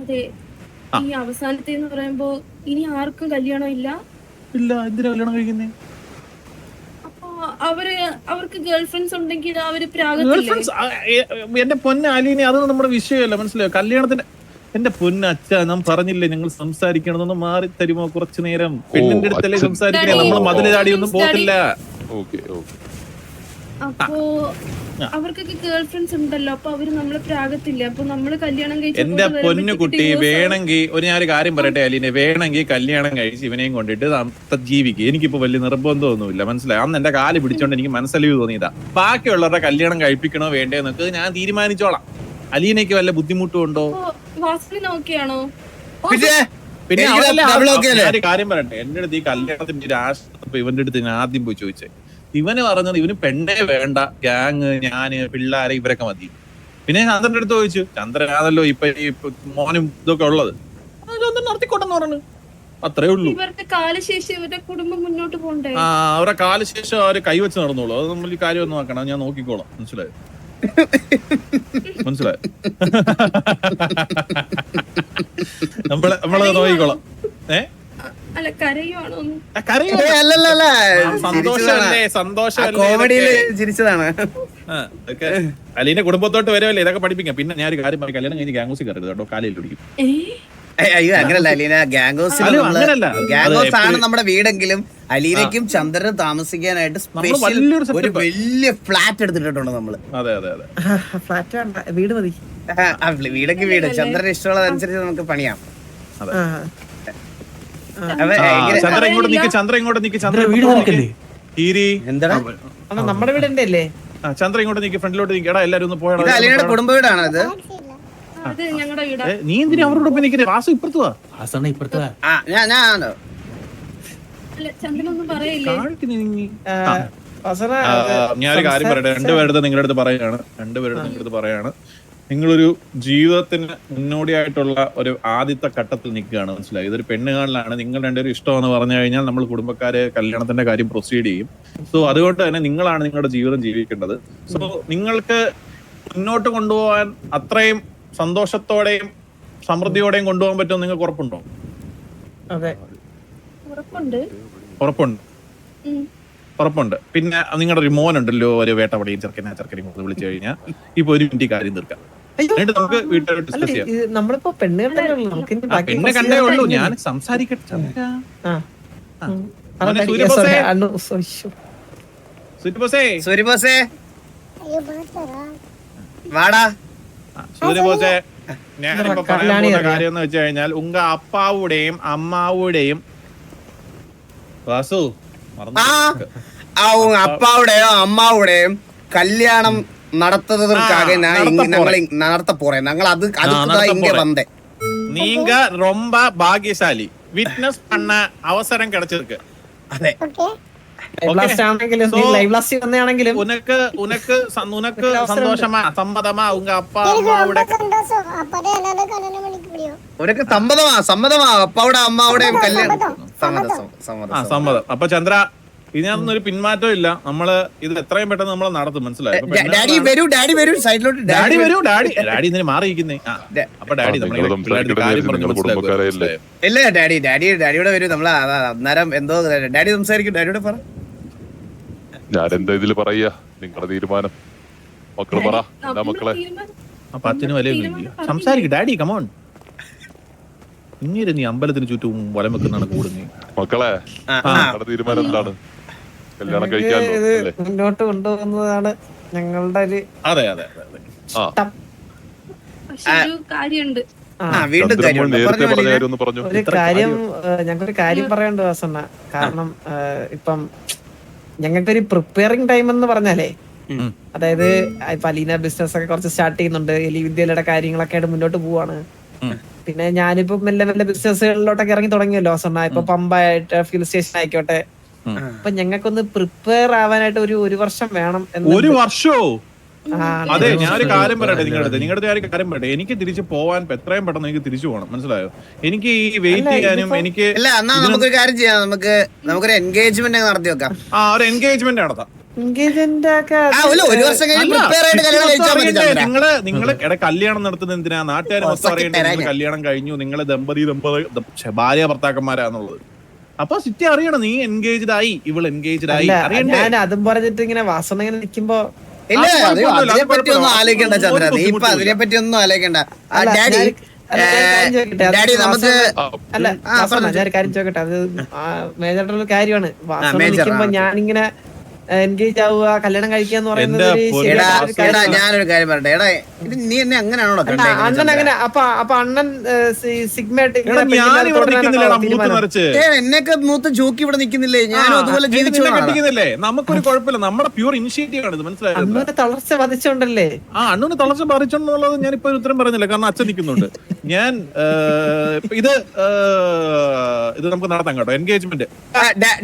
അതെ, ഈ അവസാനത്തെ എന്ന് പറയുമ്പോ ഇനി ആർക്കും കല്യാണം ഇല്ല. എന്തിനാ കല്യാണം കഴിക്കുന്നേ? അവർക്ക് ഗേൾഫ്രണ്ട്സ് ഉണ്ടെങ്കിൽ അവര് എന്റെ പൊന്ന അലീനെ, അതൊന്നും നമ്മുടെ വിഷയമല്ല, മനസ്സിലായോ? കല്യാണത്തിന് എന്റെ പൊന്ന അച്ഛ, നാം പറഞ്ഞില്ലേ ഞങ്ങൾ സംസാരിക്കണമെന്നൊന്ന് മാറി തരുമോ കുറച്ചു നേരം? പെണ്ണിന്റെ അടുത്തല്ലേ സംസാരിക്കണേ, നമ്മൾ മതില് ചാടിയൊന്നും പോകത്തില്ല. അവർക്കൊക്കെ ഗേൾ ഫ്രണ്ട്സ് ഉണ്ടല്ലോ, അപ്പൊ അവര് നമ്മളെ പ്രാഗത്തില്ല. അപ്പൊ നമ്മള് കല്യാണം കഴിച്ച് എന്റെ പൊന്നു കുട്ടി, വേണമെങ്കിൽ ഞാനൊരു കാര്യം പറയട്ടെ അലീനെ, വേണമെങ്കിൽ കല്യാണം കഴിച്ച് ഇവനെയും കൊണ്ടിട്ട് ജീവിക്കും. എനിക്കിപ്പോ വലിയ നിർബന്ധമൊന്നുമില്ല, മനസ്സിലായി. അന്ന് എന്റെ കാല് പിടിച്ചോണ്ട് എനിക്ക് മനസ്സലിവ് തോന്നിയതാ. ബാക്കിയുള്ളവരുടെ കല്യാണം കഴിപ്പിക്കണോ വേണ്ടേ എന്നൊക്കെ ഞാൻ തീരുമാനിച്ചോളാം. അലീനയ്ക്ക് വല്ല ബുദ്ധിമുട്ടും ഉണ്ടോ? നോക്കിയാണോ? പിന്നെ ഒരു കാര്യം പറയട്ടെ, എന്റെ അടുത്ത് ഈ കല്യാണത്തിന്റെ ഒരു ആശ ഇവന്റെ അടുത്ത് ഞാൻ ആദ്യം പോയി ചോദിച്ചേ. ഇവന് പറഞ്ഞത് ഇവന് പെണ്ണേ വേണ്ട, ഗ്യാങ് ഞാന് പിള്ളേരെ ഇവരൊക്കെ മതി. പിന്നെ ചന്ദ്രന്റെ അടുത്ത് ചോദിച്ചു, ചന്ദ്രനാണല്ലോ ഇപ്പൊ ഈ മോനും ഇതൊക്കെ ഉള്ളത്, ചന്ദ്രൻ നടത്തിക്കോട്ടെന്ന് പറഞ്ഞു. അത്രേ ഉള്ളൂ. ഇവരുടെ കാലശേഷം ഇവരുടെ കുടുംബം മുന്നോട്ട് പോകണ്ടേ? അവരുടെ കാലശേഷം അവര് കൈവച്ച് നടന്നോളൂ. അത് നമ്മൾ ഈ കാര്യം ഒന്ന് നോക്കണം, ഞാൻ നോക്കിക്കോളാം. മനസ്സിലായോ? മനസ്സിലായോ? നമ്മളത് നോക്കിക്കോളാം. അല്ല, കരയുവാണോ? സന്തോഷമല്ലേ, സന്തോഷമല്ലേ. കോമഡിയില് ചിരിച്ചതാണ്. അലീന്റെ കുടുംബത്തോട്ട് വരുമല്ലേ, ഇതൊക്കെ പഠിപ്പിക്കാം. പിന്നെ ഞാൻ ഒരു കാര്യം പറയും, കല്യാണം കഴിഞ്ഞ് ഗ്യാങ്സ് കയറരുത് കേട്ടോ, കാലയിൽ പിടിക്കും. അയ്യോ അങ്ങനല്ല അലീന, ഗാംഗോസ് ആണ് നമ്മുടെ വീടെങ്കിലും അലീനയ്ക്കും ചന്ദ്രനും താമസിക്കാനായിട്ട് സ്പെഷ്യൽ ഒരു വലിയ ഫ്ലാറ്റ് എടുത്തിട്ടുണ്ട് നമ്മള്. അതെ അതെ അതെ, ഫ്ലാറ്റ് വേണ്ട, വീട് മതി. വീടൊക്കെ വീട് ചന്ദ്രന് ഇഷ്ടമുള്ളതനുസരിച്ച് നമുക്ക് പണിയാം. ചന്ദ്ര ഇങ്ങോട്ട് നിക്ക്, ചന്ദ്ര ഇങ്ങോട്ട് നിക്ക്. ചന്ദ്ര വീട് നിൽക്കല്ലേ? എന്താണ് നമ്മുടെ വീടിന്റെ അല്ലേ? ചന്ദ്ര ഇങ്ങോട്ട് നിക്ക്, ഫ്രണ്ടിലോട്ട് നിൽക്കടാ. എല്ലാരും ഒന്ന് പോയാ. അലീനയുടെ കുടുംബ വീടാണ് ഇത്. നീ എന്തിനാ അവരോടൊപ്പം നിൽക്കുന്നത്? വാസു ഇപ്പുറത്ത് വാ. ഇപ്പുറത്ത് ചന്ദ്രനൊന്നും പറയില്ലേ? ഞാനൊരു കാര്യം പറയട്ടെ, രണ്ടുപേരുടെ നിങ്ങളുടെ അടുത്ത് പറയാണ്. നിങ്ങളൊരു ജീവിതത്തിന് മുന്നോടിയായിട്ടുള്ള ഒരു ആദ്യത്തെ ഘട്ടത്തിൽ നിൽക്കുകയാണ്, മനസ്സിലായി. ഇതൊരു പെണ്ണുകാണലാണ്. നിങ്ങൾ രണ്ടുപേരും ഇഷ്ടമെന്ന് പറഞ്ഞു കഴിഞ്ഞാൽ നമ്മൾ കുടുംബക്കാര് കല്യാണത്തിന്റെ കാര്യം പ്രൊസീഡ് ചെയ്യും. സോ അതുകൊണ്ട് തന്നെ നിങ്ങളാണ് നിങ്ങളുടെ ജീവിതം ജീവിക്കേണ്ടത്. സോ നിങ്ങൾക്ക് മുന്നോട്ട് കൊണ്ടുപോകാൻ അത്രയും സന്തോഷത്തോടെയും സമൃദ്ധിയോടെയും കൊണ്ടുപോകാൻ പറ്റുമെന്ന് നിങ്ങൾക്ക് ഉറപ്പുണ്ടോ? അതെ, ഉറപ്പുണ്ട്. പിന്നെ നിങ്ങളുടെ ഒരു മോനുണ്ടല്ലോ, ഒരു വേട്ടവടിയും ചെറുക്കനെയും വിളിച്ചു കഴിഞ്ഞാൽ ഇപ്പൊ ഒരു മിനിറ്റ് കാര്യം തീർക്കാം. എന്നിട്ട് നമുക്ക് വീട്ടിലോട്ട് ഡിസ്കസ് ചെയ്യാം. നമ്മളിപ്പോ പെണ്ണ് കണ്ടേ ഉള്ളൂ, ഞാൻ സംസാരിക്കട്ടെ. വാടാ സൂര്യബോസേ, ഞാനിപ്പോ പറയാൻ പോകുന്ന കാര്യം എന്ന് വെച്ച് കഴിഞ്ഞാൽ ഉങ്ക അപ്പാവുടെയും അമ്മാവുടെയും വാസു அவங்க அப்பாவுடையும் அம்மாவுடையும் கல்யாணம் நடத்துறதுக்காக நடத்த போறேன். நாங்கள் அதுக்குதான் இங்க வந்தேன். நீங்க ரொம்ப பாக்கியசாலி, விட்னஸ் பண்ண அவசரம் கிடைச்சிருக்கு. അതെ, உனக்கு சந்தோஷமா சம்மதமா உங்க அப்பா அம்மாவோட ഉനക്ക് സമ്മതമാ അപ്പാവുടെ അമ്മാവുടെയും കല്യാണം സമ്മതം. അപ്പൊ ചന്ദ്ര, ഇതിനകത്തൊന്നും പിന്മാറ്റം ഇല്ല. നമ്മള് ഇത് എത്രയും പെട്ടെന്ന് നമ്മൾ നടത്തും, മനസ്സിലായി. ഡാഡി വരൂ സൈഡിലോട്ട്. ഡാഡി ഇതിന് മാറിയിരിക്കുന്നേ. അപ്പൊ ഡാഡി ഇല്ല, ഡാഡിയുടെ വരൂ. നമ്മള് അന്നേരം എന്തോ ഡാഡി സംസാരിക്കും. ഡാഡിയോട് പറ. ഞാൻ എന്താ ഇതില് പറയാ, നിങ്ങളുടെ തീരുമാനം. മക്കള് പറ, എന്താ മക്കളെ? അപ്പൊ അച്ഛനും വല സംസാരിക്കും. Daddy come on. ഇങ്ങനെ നീ അമ്പലത്തിന് ചുറ്റും വലം വെക്കുന്നതാണ് കൂടുന്നേ. മക്കളെ, നിങ്ങളുടെ തീരുമാനം എന്താണ്? കല്യാണം കഴിക്കാനോ മുന്നോട്ട് കൊണ്ടുപോകുന്നതാണ് ഞങ്ങളുടെ ഒരു അതെ കാര്യമുണ്ട്. ഒരു കാര്യം ഞങ്ങൾക്കൊരു കാര്യം പറയണ്ട വാസണ്ണ. കാരണം ഇപ്പം ഞങ്ങൾക്കൊരു പ്രിപ്പയറിംഗ് ടൈം എന്ന് പറഞ്ഞാലേ, അതായത് ഇപ്പൊ അലീന ബിസിനസ് ഒക്കെ കുറച്ച് സ്റ്റാർട്ട് ചെയ്യുന്നുണ്ട്, എലി വിദ്യയുടെ കാര്യങ്ങളൊക്കെ ആയിട്ട് മുന്നോട്ട് പോവാണ്. പിന്നെ ഞാനിപ്പോ മെല്ലെ ബിസിനസ്സുകളിലോട്ടൊക്കെ ഇറങ്ങി തുടങ്ങിയല്ലോ വാസണ്ണ. ഇപ്പൊ പമ്പായിട്ട് ഫ്യൂൽ സ്റ്റേഷൻ ആയിക്കോട്ടെ. അപ്പൊ ഞങ്ങൾക്കൊന്ന് പ്രിപ്പയർ ആവാനായിട്ട് ഒരു വർഷം വേണം. ഒരു വർഷോ? അതെ, ഞാനൊരു കാര്യം പറയട്ടെ നിങ്ങളുടെ കാര്യം പറയട്ടെ. എനിക്ക് തിരിച്ചു പോവാൻ എത്രയും പെട്ടെന്ന് എനിക്ക് തിരിച്ചു പോകണം, മനസ്സിലായോ? എനിക്ക് ഈ വെയിറ്റ് ചെയ്യാനും എനിക്ക് നമുക്കൊരു കാര്യം ചെയ്യാം. നമുക്കൊരു എൻഗേജ്മെന്റ് നടത്തി വെക്കാം. ഒരു എൻഗേജ്മെന്റ് നടത്താം. നിങ്ങള് കല്യാണം നടത്തുന്നത് എന്തിനാ? നാട്ടുകാർ മൊത്തം അറിയണ്ടേ കല്യാണം കഴിഞ്ഞു, നിങ്ങള് ഭാര്യ ഭർത്താക്കന്മാരാന്നുള്ളത്. അപ്പൊ സിറ്റി അറിയണം, നീ എൻഗേജ്ഡ് ആയി, ഇവള് എൻഗേജ്ഡ് ആയി. ഞാൻ അതും പറഞ്ഞിട്ട് ഇങ്ങനെ വാസന ഇങ്ങനെ നിക്കുമ്പോ അതിനെപ്പറ്റി ഒന്നും ആലോചിക്കണ്ട ചന്ദ്ര, നീ ഇപ്പൊ അതിനെപ്പറ്റി ഒന്നും ആലോചിക്കണ്ട. ഡാഡി നമുക്ക് അല്ല ഞാൻ കാര്യം ചോദിക്കട്ടെ, അത് മേജറായിട്ടുള്ള കാര്യമാണ്. വാസന നിക്കുമ്പോ ഞാനിങ്ങനെ എൻഗേജ് ആവുക, കല്യാണം കഴിക്കുക എന്ന് പറയുന്നത് എന്റെ ഒരു പൊന്നേ ശരിയായ എടാ ഒരു എടാ കാര്യമാണ്. ഞാനൊരു കാര്യം പറയട്ടെ, എടാ ഇത് നീ എന്നെ അങ്ങനെയാണോ അല്ല, അണ്ണൻ അങ്ങനെ അപ്പൊ അണ്ണൻ സിഗ്മയായിട്ട് എടാ ഞാനിവിടെ നിൽക്കുന്നില്ലടാ മൂത്ത് നിറച്ച്. എന്നൊക്കെ മൂത്ത് ജോക്കി ഇവിടെ നിക്കുന്നില്ലേ? ഞാനും അതുപോലെ ജീവിച്ചു കെട്ടിക്കുന്നില്ലേ? നമുക്കൊരു കുഴപ്പമില്ല, നമ്മുടെ പ്യൂർ ഇനിഷ്യേറ്റീവ് ആണ് ഇത്, മനസ്സിലായത്? അണ്ണനെ തളർച്ച വധിച്ചോണ്ടല്ലേ? അണ്ണന് തളർച്ച പറിച്ചെന്നുള്ളത് ഞാനിപ്പോ ഒരു ഉത്തരം പറയുന്നില്ല, കാരണം അച്ഛൻ നിൽക്കുന്നുണ്ട്. ഞാൻ ഇത് നമുക്ക് നടത്താം കേട്ടോ, എൻഗേജ്മെന്റ്.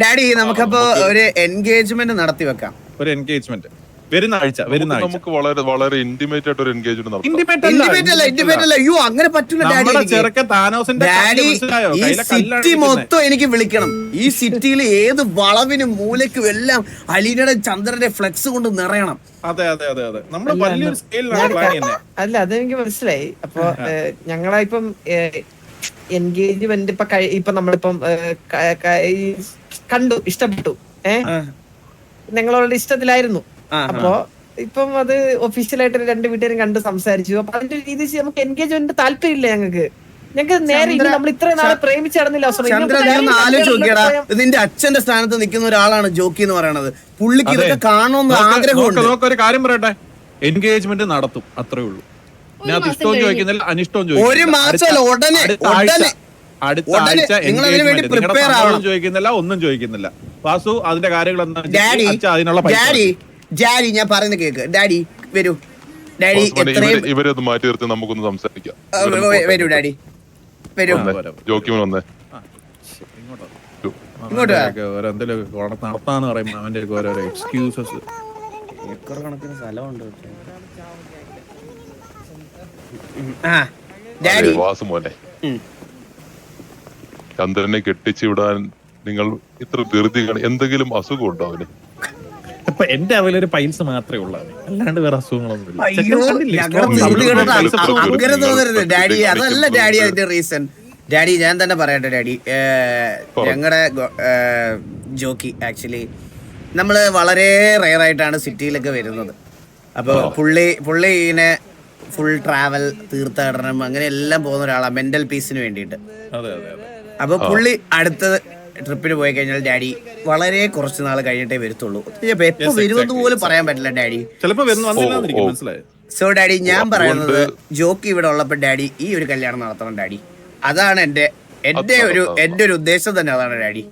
ഡാഡി നമുക്കപ്പോ ഒരു എൻഗേജ്മെന്റ് നടത്തി വെക്കാം. ഒരു എൻഗേജ്മെന്റ് വരുന്ന ആഴ്ച. നമുക്ക് വളരെ വളരെ ഇന്റിമേറ്റ് ആയിട്ട് ഒരു എൻഗേജ്മെന്റ് നടത്താം. ഇന്റിമേറ്റ് അല്ല, അയ്യോ അങ്ങനെ പറ്റൂല ഡാഡി. ഡാഡി ഈ സിറ്റി മൊത്തം എനിക്ക് വിളിക്കണം. ഈ സിറ്റിയിൽ ഏത് വളവിനും മൂലയ്ക്കും എല്ലാം അലീനയുടെ ചന്ദ്രന്റെ ഫ്ലെക്സ് കൊണ്ട് നിറയണം. അതെ അതെ അതെ അതെ, നമ്മള് വലിയൊരു സ്കെയിലാണ് പ്ലാൻ ചെയ്യുന്നത്. അല്ല, അതെനിക്ക് മനസ്സിലായി. അപ്പൊ ഞങ്ങളെ ഇപ്പം എൻഗേജ്മെന്റ് ഇപ്പൊ നമ്മളിപ്പം കണ്ടു, ഇഷ്ടപ്പെട്ടു, ഞങ്ങളോട് ഇഷ്ടത്തിലായിരുന്നു. അപ്പൊ ഇപ്പം അത് ഒഫീഷ്യലായിട്ട് രണ്ട് വീട്ടുകാരും കണ്ട് സംസാരിച്ചു. അപ്പൊ അതിന്റെ രീതി നമുക്ക് എൻഗേജ്മെന്റ് താല്പര്യമില്ല. ഞങ്ങൾക്ക് നേരെ നമ്മൾ ഇത്രയും നാളെ പ്രേമിച്ച് നടന്നില്ല. നിന്റെ അച്ഛന്റെ സ്ഥാനത്ത് നിൽക്കുന്ന ഒരാളാണ് ജോക്കി എന്ന് പറയണത്. പുള്ളിക്ക് ഇതൊക്കെ കാണണമെന്ന് ആഗ്രഹമുണ്ട്. ഒരു കാര്യം പറയട്ടെ, എൻഗേജ്മെന്റ് നടത്തും, അത്രേ ഉള്ളൂ. ഞാൻ ഇഷ്ടവും ചോദിക്കുന്നില്ല, അനിഷ്ടവും ഒരു മാസമല്ല, ഉടനെ അടുത്ത ആഴ്ച ചോദിക്കുന്നില്ല, ഒന്നും ചോദിക്കുന്നില്ല. വാസു അതിന്റെ കാര്യങ്ങൾ അതിനുള്ള ഡാഡി ഞാൻ പറയുന്നത് കേക്ക്. ഡാഡി വരൂ, ഡാഡി ഇവരൊന്ന് മാറ്റി നിർത്തി നമുക്കൊന്ന് സംസാരിക്കാം. വരൂ ഡാഡി, വരൂ. ജോക്കിമോൻ വന്നേ. എന്തെങ്കിലും നടത്താന്ന് പറയുമ്പോ അവന്റെ ഓരോരോ എക്സ്ക്യൂസസ്. ഏക്കർ കണക്കിന് സ്ഥലമുണ്ട്. വാസുമോനെ, ചന്ദ്രനെ കെട്ടിച്ചു വിടാൻ നിങ്ങൾ ഇത്ര ധൃതി എന്തെങ്കിലും അസുഖം ഉണ്ടോ അവന്? അപ്പൊ എന്റെ അവലൊരു പൈൽസ് മാത്രമേ ഉള്ളൂ, അല്ലാണ്ട് വേറെ അസുഖങ്ങളൊന്നും. ഡാഡി അതല്ല ഡാഡി അതിന്റെ റീസൺ. ഡാഡി ഞാൻ തന്നെ പറയട്ടെ ഡാഡി. ഞങ്ങളുടെ ജോക്കി ആക്ച്വലി നമ്മള് വളരെ റെയർ ആയിട്ടാണ് സിറ്റിയിലൊക്കെ വരുന്നത്. അപ്പൊ പുള്ളി ഇങ്ങനെ ഫുൾ ട്രാവൽ, തീർത്ഥാടനം, അങ്ങനെ എല്ലാം പോകുന്ന ഒരാളാണ് മെന്റൽ പീസിന് വേണ്ടിയിട്ട്. അപ്പൊ പുള്ളി അടുത്ത ട്രിപ്പിന് പോയി കഴിഞ്ഞാൽ ഡാഡി വളരെ കുറച്ച് നാൾ കഴിഞ്ഞിട്ടേ വരത്തുള്ളൂ. എപ്പോ വരുമെന്ന് പോലും പറയാൻ പറ്റില്ല ഡാഡി. സോ ഡാഡി ഞാൻ പറയുന്നത്, ജോക്കി ഇവിടെ ഉള്ളപ്പോ ഡാഡി ഈ ഒരു കല്യാണം നടത്തണം ഡാഡി. അതാണ് എന്റെ ഒരു ഉദ്ദേശം തന്നെ, അതാണ് ഡാഡി.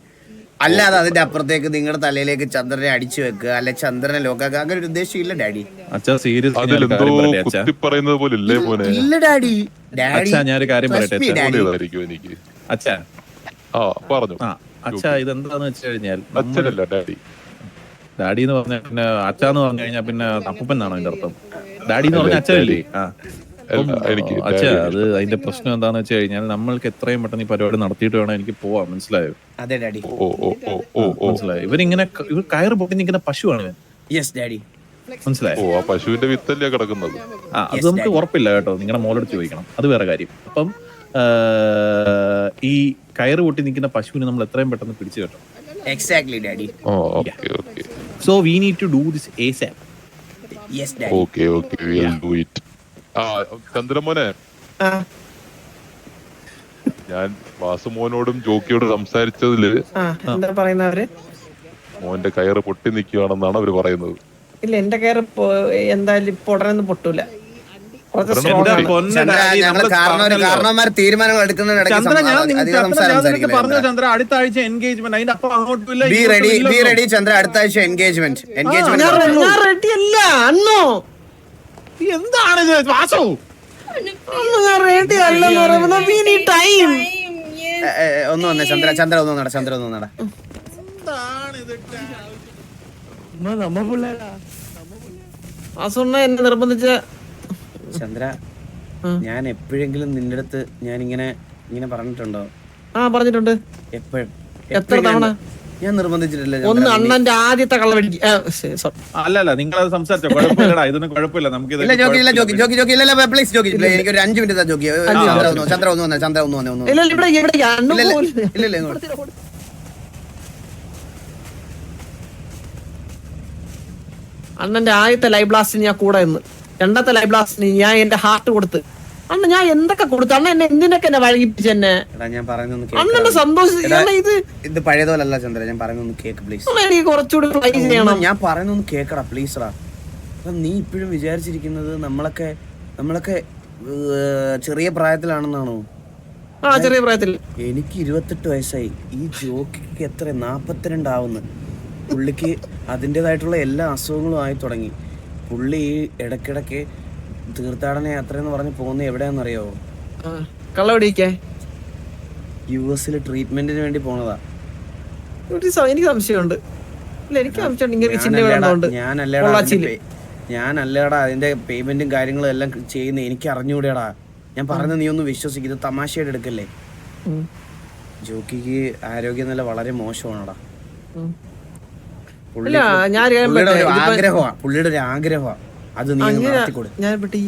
അല്ലാതെ അതിന്റെ അപ്പുറത്തേക്ക് നിങ്ങളുടെ തലയിലേക്ക് ചന്ദ്രനെ അടിച്ചു വെക്കുക, അല്ലെ ചന്ദ്രനെ ലോക്കാക്കുക, അങ്ങനെ ഒരു ഉദ്ദേശം ഇല്ല ഡാഡി. ഇല്ല ഡാഡി. ഞാനൊരു കാര്യം പറയട്ടെ അച്ഛാ. അച്ഛാ, ഇതെന്താന്ന് വെച്ച് കഴിഞ്ഞാൽ ഡാഡി എന്ന് പറഞ്ഞ പിന്നെ അച്ഛാന്ന് പറഞ്ഞു കഴിഞ്ഞാൽ പിന്നെ അപ്പൂപ്പൻ എന്നാണോ അതിന്റെ അർത്ഥം? ഡാഡി എന്ന് പറഞ്ഞ അച്ഛനല്ലേ? അച്ഛാ, അത് അതിന്റെ പ്രശ്നം എന്താന്ന് വെച്ച് കഴിഞ്ഞാൽ നമ്മൾക്ക് എത്രയും പെട്ടെന്ന് ഈ പരിപാടി നടത്തിയിട്ട് വേണം എനിക്ക് പോവാൻ. മനസ്സിലായോ? അതെ ഡാഡി, മനസ്സിലായോ? ഇവർ കയറ് പൊട്ടി നിൽക്കുന്ന പശുവാണ്. മനസ്സിലായോ? പശുവിന്റെ വിത്തല്ലേ കിടക്കുന്നത്. അത് നമുക്ക് ഉറപ്പില്ല കേട്ടോ, നിങ്ങളുടെ മോളോട് ചോദിക്കണം, അത് വേറെ കാര്യം. അപ്പം ഈ കയറ് പൊട്ടി നിൽക്കുന്ന പശുവിനെ നമ്മൾ എത്രയും പെട്ടെന്ന് പിടിച്ചു കേട്ടോ. Exactly, Daddy. So we need to do this ASAP. Yes, Daddy. Okay, we'll do it. ചന്ദ്രമോനെ, ഞാൻ വാസുമോനോടും ജോക്കിയോടും സംസാരിച്ചതില് എന്താ പറയുന്നവര്? മോന്റെ കയറ് പൊട്ടി നിൽക്കുകയാണെന്നാണ് അവര് പറയുന്നത്. ഇല്ല, എന്റെ കയറ് എന്തായാലും ഇപ്പൊ ഉടനെ പൊട്ടൂല. കാരണവന്മാർ തീരുമാനങ്ങൾ ചന്ദ്ര അടുത്ത ആഴ്ച എൻഗേജ്മെന്റ്, അതിന്റെ അപ്പൊ അങ്ങോട്ടും ബി റെഡി ചന്ദ്ര, അടുത്ത ആഴ്ച എൻഗേജ്മെന്റ്. എന്താണ് വാസു? ഒന്ന് വന്നേ ചന്ദ്ര ഒന്ന് വന്നടാ. എന്നെ നിർബന്ധിച്ച ചന്ദ്ര, ഞാൻ എപ്പോഴെങ്കിലും നിന്റെ അടുത്ത് ഞാൻ ഇങ്ങനെ പറഞ്ഞിട്ടുണ്ടോ? പറഞ്ഞിട്ടുണ്ട്. എപ്പോഴും? എത്ര തവണ? ഞാൻ നിർബന്ധിച്ചിട്ടില്ല. ഒന്ന് അണ്ണന്റെ ആദ്യത്തെ കള്ളവെടി. അല്ല, നിങ്ങൾ സംസാരിച്ചോ, കുഴപ്പമില്ലടാ, ഇതൊന്നും കുഴപ്പമില്ല. നമുക്ക് എനിക്കൊരു 5 മിനിറ്റ് ജോക്കി. ചന്ദ്ര ഒന്ന് വന്നേ. അണ്ണന്റെ ആദ്യത്തെ ലൈവ് ബ്ലാസ്റ്റിന് ഞാൻ കൂടെ നിന്ന്, രണ്ടാമത്തെ ലൈവ് ബ്ലാസ്റ്റിന് ഞാൻ എന്റെ ഹാർട്ട് കൊടുത്ത്, അണ്ണ ഞാൻ എന്തൊക്കെ കൊടുത്തു അണ്ണ എന്നെ എന്തിനൊക്കെ എന്നെ വഴങ്ങിപ്പിച്ചു എന്നെ എടാ ഞാൻ പറയുന്നൊന്ന് അണ്ണന്റെ സന്തോഷം ഇത് ഇത് പഴയതോലല്ല ചന്ദ്ര, ഞാൻ പറയുന്നൊന്ന് കേക്ക് പ്ലീസ്. അണ്ണ എനിക്ക് കുറച്ചുകൂടി ഫ്ലൈ ചെയ്യണം. ഞാൻ പറയുന്നൊന്ന് കേക്കടാ പ്ലീസ് റാ. നീ ഇപ്പോഴും വിചാരിച്ചിരിക്കുന്നത് നമ്മളൊക്കെ ചെറിയ പ്രായത്തിലാണെന്നാണോ? ആ ചെറിയ പ്രായത്തിൽ എനിക്ക് 28 വയസ്സായി. ഈ ജോക്കിക്ക് എത്ര 42 ആവുന്നു. പുള്ളിക്ക് അതിൻ്റെതായിട്ടുള്ള എല്ലാ അസുഖങ്ങളും ആയി തുടങ്ങി. പുള്ളി ഈ ഇടയ്ക്കിടയ്ക്ക് തീർത്ഥാടന യാത്ര എന്ന് പറഞ്ഞ് പോകുന്നത് എവിടെയാണെന്നറിയാവോ? കള്ളവടിക്കേ US ട്രീറ്റ്മെന്റിന് വേണ്ടി പോണതാ. എനിക്ക് സംശയമുണ്ട്. ഇല്ല എനിക്ക് സംശയമുണ്ട്. ഇങ്ങനെ ചിഹ്നം വേണ്ടതുകൊണ്ട് ഞാനല്ലേടാ അതിന്റെ പേയ്മെന്റും കാര്യങ്ങളും എല്ലാം ചെയ്യുന്ന. എനിക്ക് അറിഞ്ഞൂടെടാ. ഞാൻ പറയുന്നത് നീ ഒന്ന് വിശ്വസിക്കും. ഇത് തമാശയായിട്ട് എടുക്കല്ലേ. ജോക്കിക്ക് ആരോഗ്യനില വളരെ മോശമാണടാ. പുള്ളിയുടെ ഒരു ആഗ്രഹമാണ്. അത് നീ നടത്തിക്കൊടു. ഞാൻ ഈ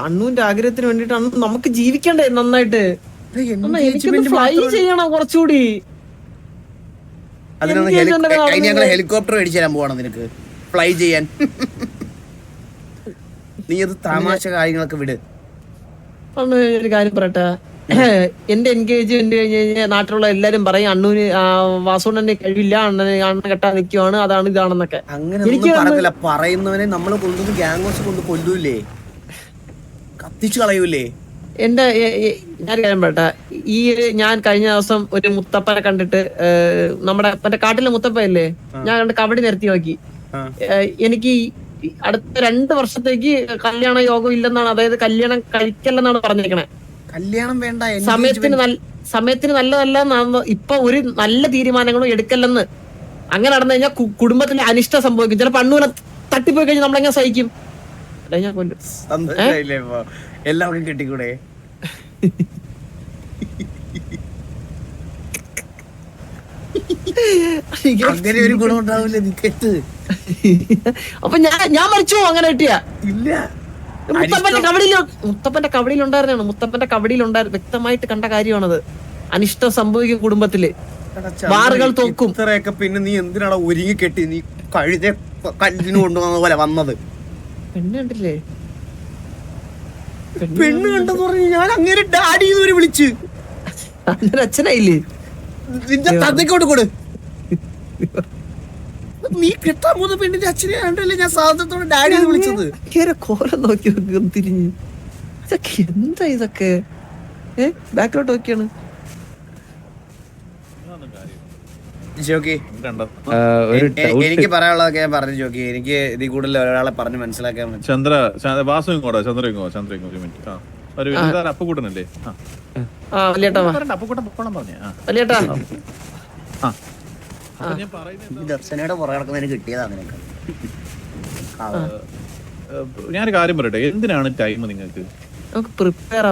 അണ്ണുവിന്റെ ആഗ്രഹത്തിന് വേണ്ടിട്ടാണ് നമുക്ക് ജീവിക്കണ്ടേ നന്നായിട്ട്. ഫ്ലൈ ചെയ്യണം കുറച്ചുകൂടി. അതിനൊന്ന് ഞങ്ങൾ ഹെലികോപ്റ്റർ മേടിച്ചു തരാൻ പോവാണ് നിനക്ക് ഫ്ലൈ ചെയ്യാൻ. നീ അത് തമാശ കാര്യങ്ങളൊക്കെ വിട്. ഒരു കാര്യം പറയട്ടെ, എന്റെ എൻഗേജ്മെന്റ് കഴിഞ്ഞ് കഴിഞ്ഞാൽ നാട്ടിലുള്ള എല്ലാരും പറയും അണ്ണൂന് വാസുണ്ണന്റെ കഴിവില്ല, അണ്ണൻ കെട്ടാൻ നിൽക്കുവാണ്, അതാണ് ഇതാണെന്നൊക്കെ. അങ്ങനെ പറയുന്നവനെ നമ്മള് കൊണ്ടുവന്ന് ഗ്യാങ്സ് കൊണ്ട് കൊല്ലൂലേ, കത്തിച്ചു കളയൂലേ. എന്റെ ഞാൻ കാര്യം പറയട്ടെ, ഞാൻ കഴിഞ്ഞ ദിവസം ഒരു മുത്തപ്പനെ കണ്ടിട്ട്, നമ്മുടെ മറ്റേ കാട്ടിലെ മുത്തപ്പല്ലേ, ഞാൻ കണ്ട് കബഡി നിരത്തി നോക്കി. എനിക്ക് അടുത്ത 2 വർഷത്തേക്ക് കല്യാണ യോഗം ഇല്ലെന്നാണ്, അതായത് കല്യാണം കഴിക്കല്ലെന്നാണ് പറഞ്ഞിരിക്കണേ. കല്യാണം വേണ്ട, സമയത്തിന് നല്ലതല്ലെന്നാണ് ഇപ്പൊ ഒരു നല്ല തീരുമാനങ്ങളും എടുക്കല്ലെന്ന്. അങ്ങനെ നടന്നു കഴിഞ്ഞാൽ കുടുംബത്തിന് അനിഷ്ടം സംഭവിക്കും. ചിലപ്പോ അണ്ണൂനെ തട്ടിപ്പോയി കഴിഞ്ഞാൽ നമ്മളെങ്ങനെ സഹിക്കും? ഞാൻ കൊല്ലും. എല്ലാവർക്കും കെട്ടിക്കൂടെ? അങ്ങനെ ഒരു ഗുണം ഉണ്ടാവില്ല നീ കെട്ട്. അപ്പൊ ഞാൻ മരിച്ചു അങ്ങനെ കിട്ടിയ ഇല്ല. മുത്തപ്പന്റെ കബഡിയിലുണ്ടായിരുന്നാണ്. മുത്തപ്പന്റെ കബഡിയിലുണ്ടായിരുന്നു, വ്യക്തമായിട്ട് കണ്ട കാര്യമാണത്. അനിഷ്ടം സംഭവിക്കും കുടുംബത്തില്, വാറുകൾ തോക്കും. ഇത്രയൊക്കെ പിന്നെ നീ എന്തിനാണ് ഒരുങ്ങി കെട്ടി? നീ കഴുത കല്ലിന് കൊണ്ടുവന്ന പോലെ വന്നത്. പെണ്ണ് കണ്ടില്ലേ? പെണ്ണ് കണ്ടെന്ന് പറഞ്ഞു ഞാൻ അങ്ങനെ ഡാഡി വിളിച്ച്. അങ്ങനെ അച്ഛനായില്ലേ? നിന്റെ തന്തയ്ക്കോട്ട് കൊടു. നീ കെട്ടാൻ പോകുന്ന പെണ്ണിന്റെ അച്ഛനെ കണ്ടല്ലേ ഞാൻ സാധനത്തോടെ ഡാഡി വിളിച്ചത്. കോലം നോക്കി തിരിഞ്ഞ് ഇതൊക്കെ എന്താ? ഇതൊക്കെ ബാക്കിലോട്ട് നോക്കിയാണ്. എനിക്ക് പറയാനുള്ളതൊക്കെ ഞാൻ പറഞ്ഞു ജോക്കി. എനിക്ക് ഇതിൽ കൂടുതൽ ഒരാളെ പറഞ്ഞ് മനസ്സിലാക്കാൻ പറ്റും. വാസു ഇങ്ങോട്ടോ, ചന്ദ്ര ഒരു മിനിറ്റ്. അപ്പുകൂട്ടനല്ലേ? ദർശനയുടെ പുറകെ നടക്കുന്നതിന് കിട്ടിയതാ നിനക്ക്. ഞാനൊരു കാര്യം പറയട്ടെ, എന്തിനാണ് ടൈം നിങ്ങൾക്ക്? പ്രിപ്പയർ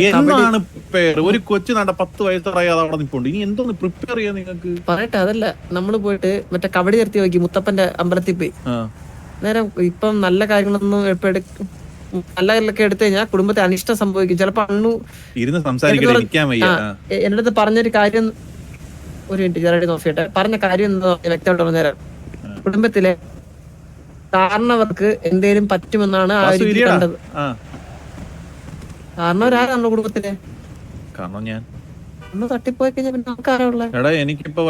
എന്താണ് പ്രിപ്പയർ? ഒരു കൊച്ചു നട 10 വയസ്സായി അത് അവിടെ നിൽപ്പുണ്ട്. ഇനി എന്തോന്ന് പ്രിപ്പയർ ചെയ്യാൻ നിങ്ങൾക്ക്? പറയട്ടെ, അതല്ല നമ്മള് പോയിട്ട് മറ്റേ കബഡി നിർത്തി നോക്കി മുത്തപ്പന്റെ അമ്പലത്തിൽ പോയി. നേരം ഇപ്പം നല്ല കാര്യങ്ങളൊന്നും നല്ലതൊക്കെ എടുത്തു കഴിഞ്ഞാൽ കുടുംബത്തെ അനിഷ്ടം സംഭവിക്കും. ചിലപ്പോ അണ്ണു ഇരുന്ന് സംസാരിക്കാൻ എന്റെ അടുത്ത് പറഞ്ഞൊരു കാര്യം, ഒരു മിനിറ്റ് ചെറുതായിട്ട് നോക്കിയിട്ട് പറഞ്ഞ കാര്യം എന്താ വ്യക്തമായിട്ട് പറഞ്ഞുതരാം. കുടുംബത്തിലെ കാരണവർക്ക് എന്തേലും പറ്റുമെന്നാണ് ആ രീതി കണ്ടത്. കാരണം ഒരാളാണ് നമ്മുടെ കുടുംബത്തിലെ. കാരണം ഞാൻ തട്ടിപ്പോയി കഴിഞ്ഞാൽ പിന്നെ നമുക്കാരുള്ള എടാ എനിക്കിപ്പോ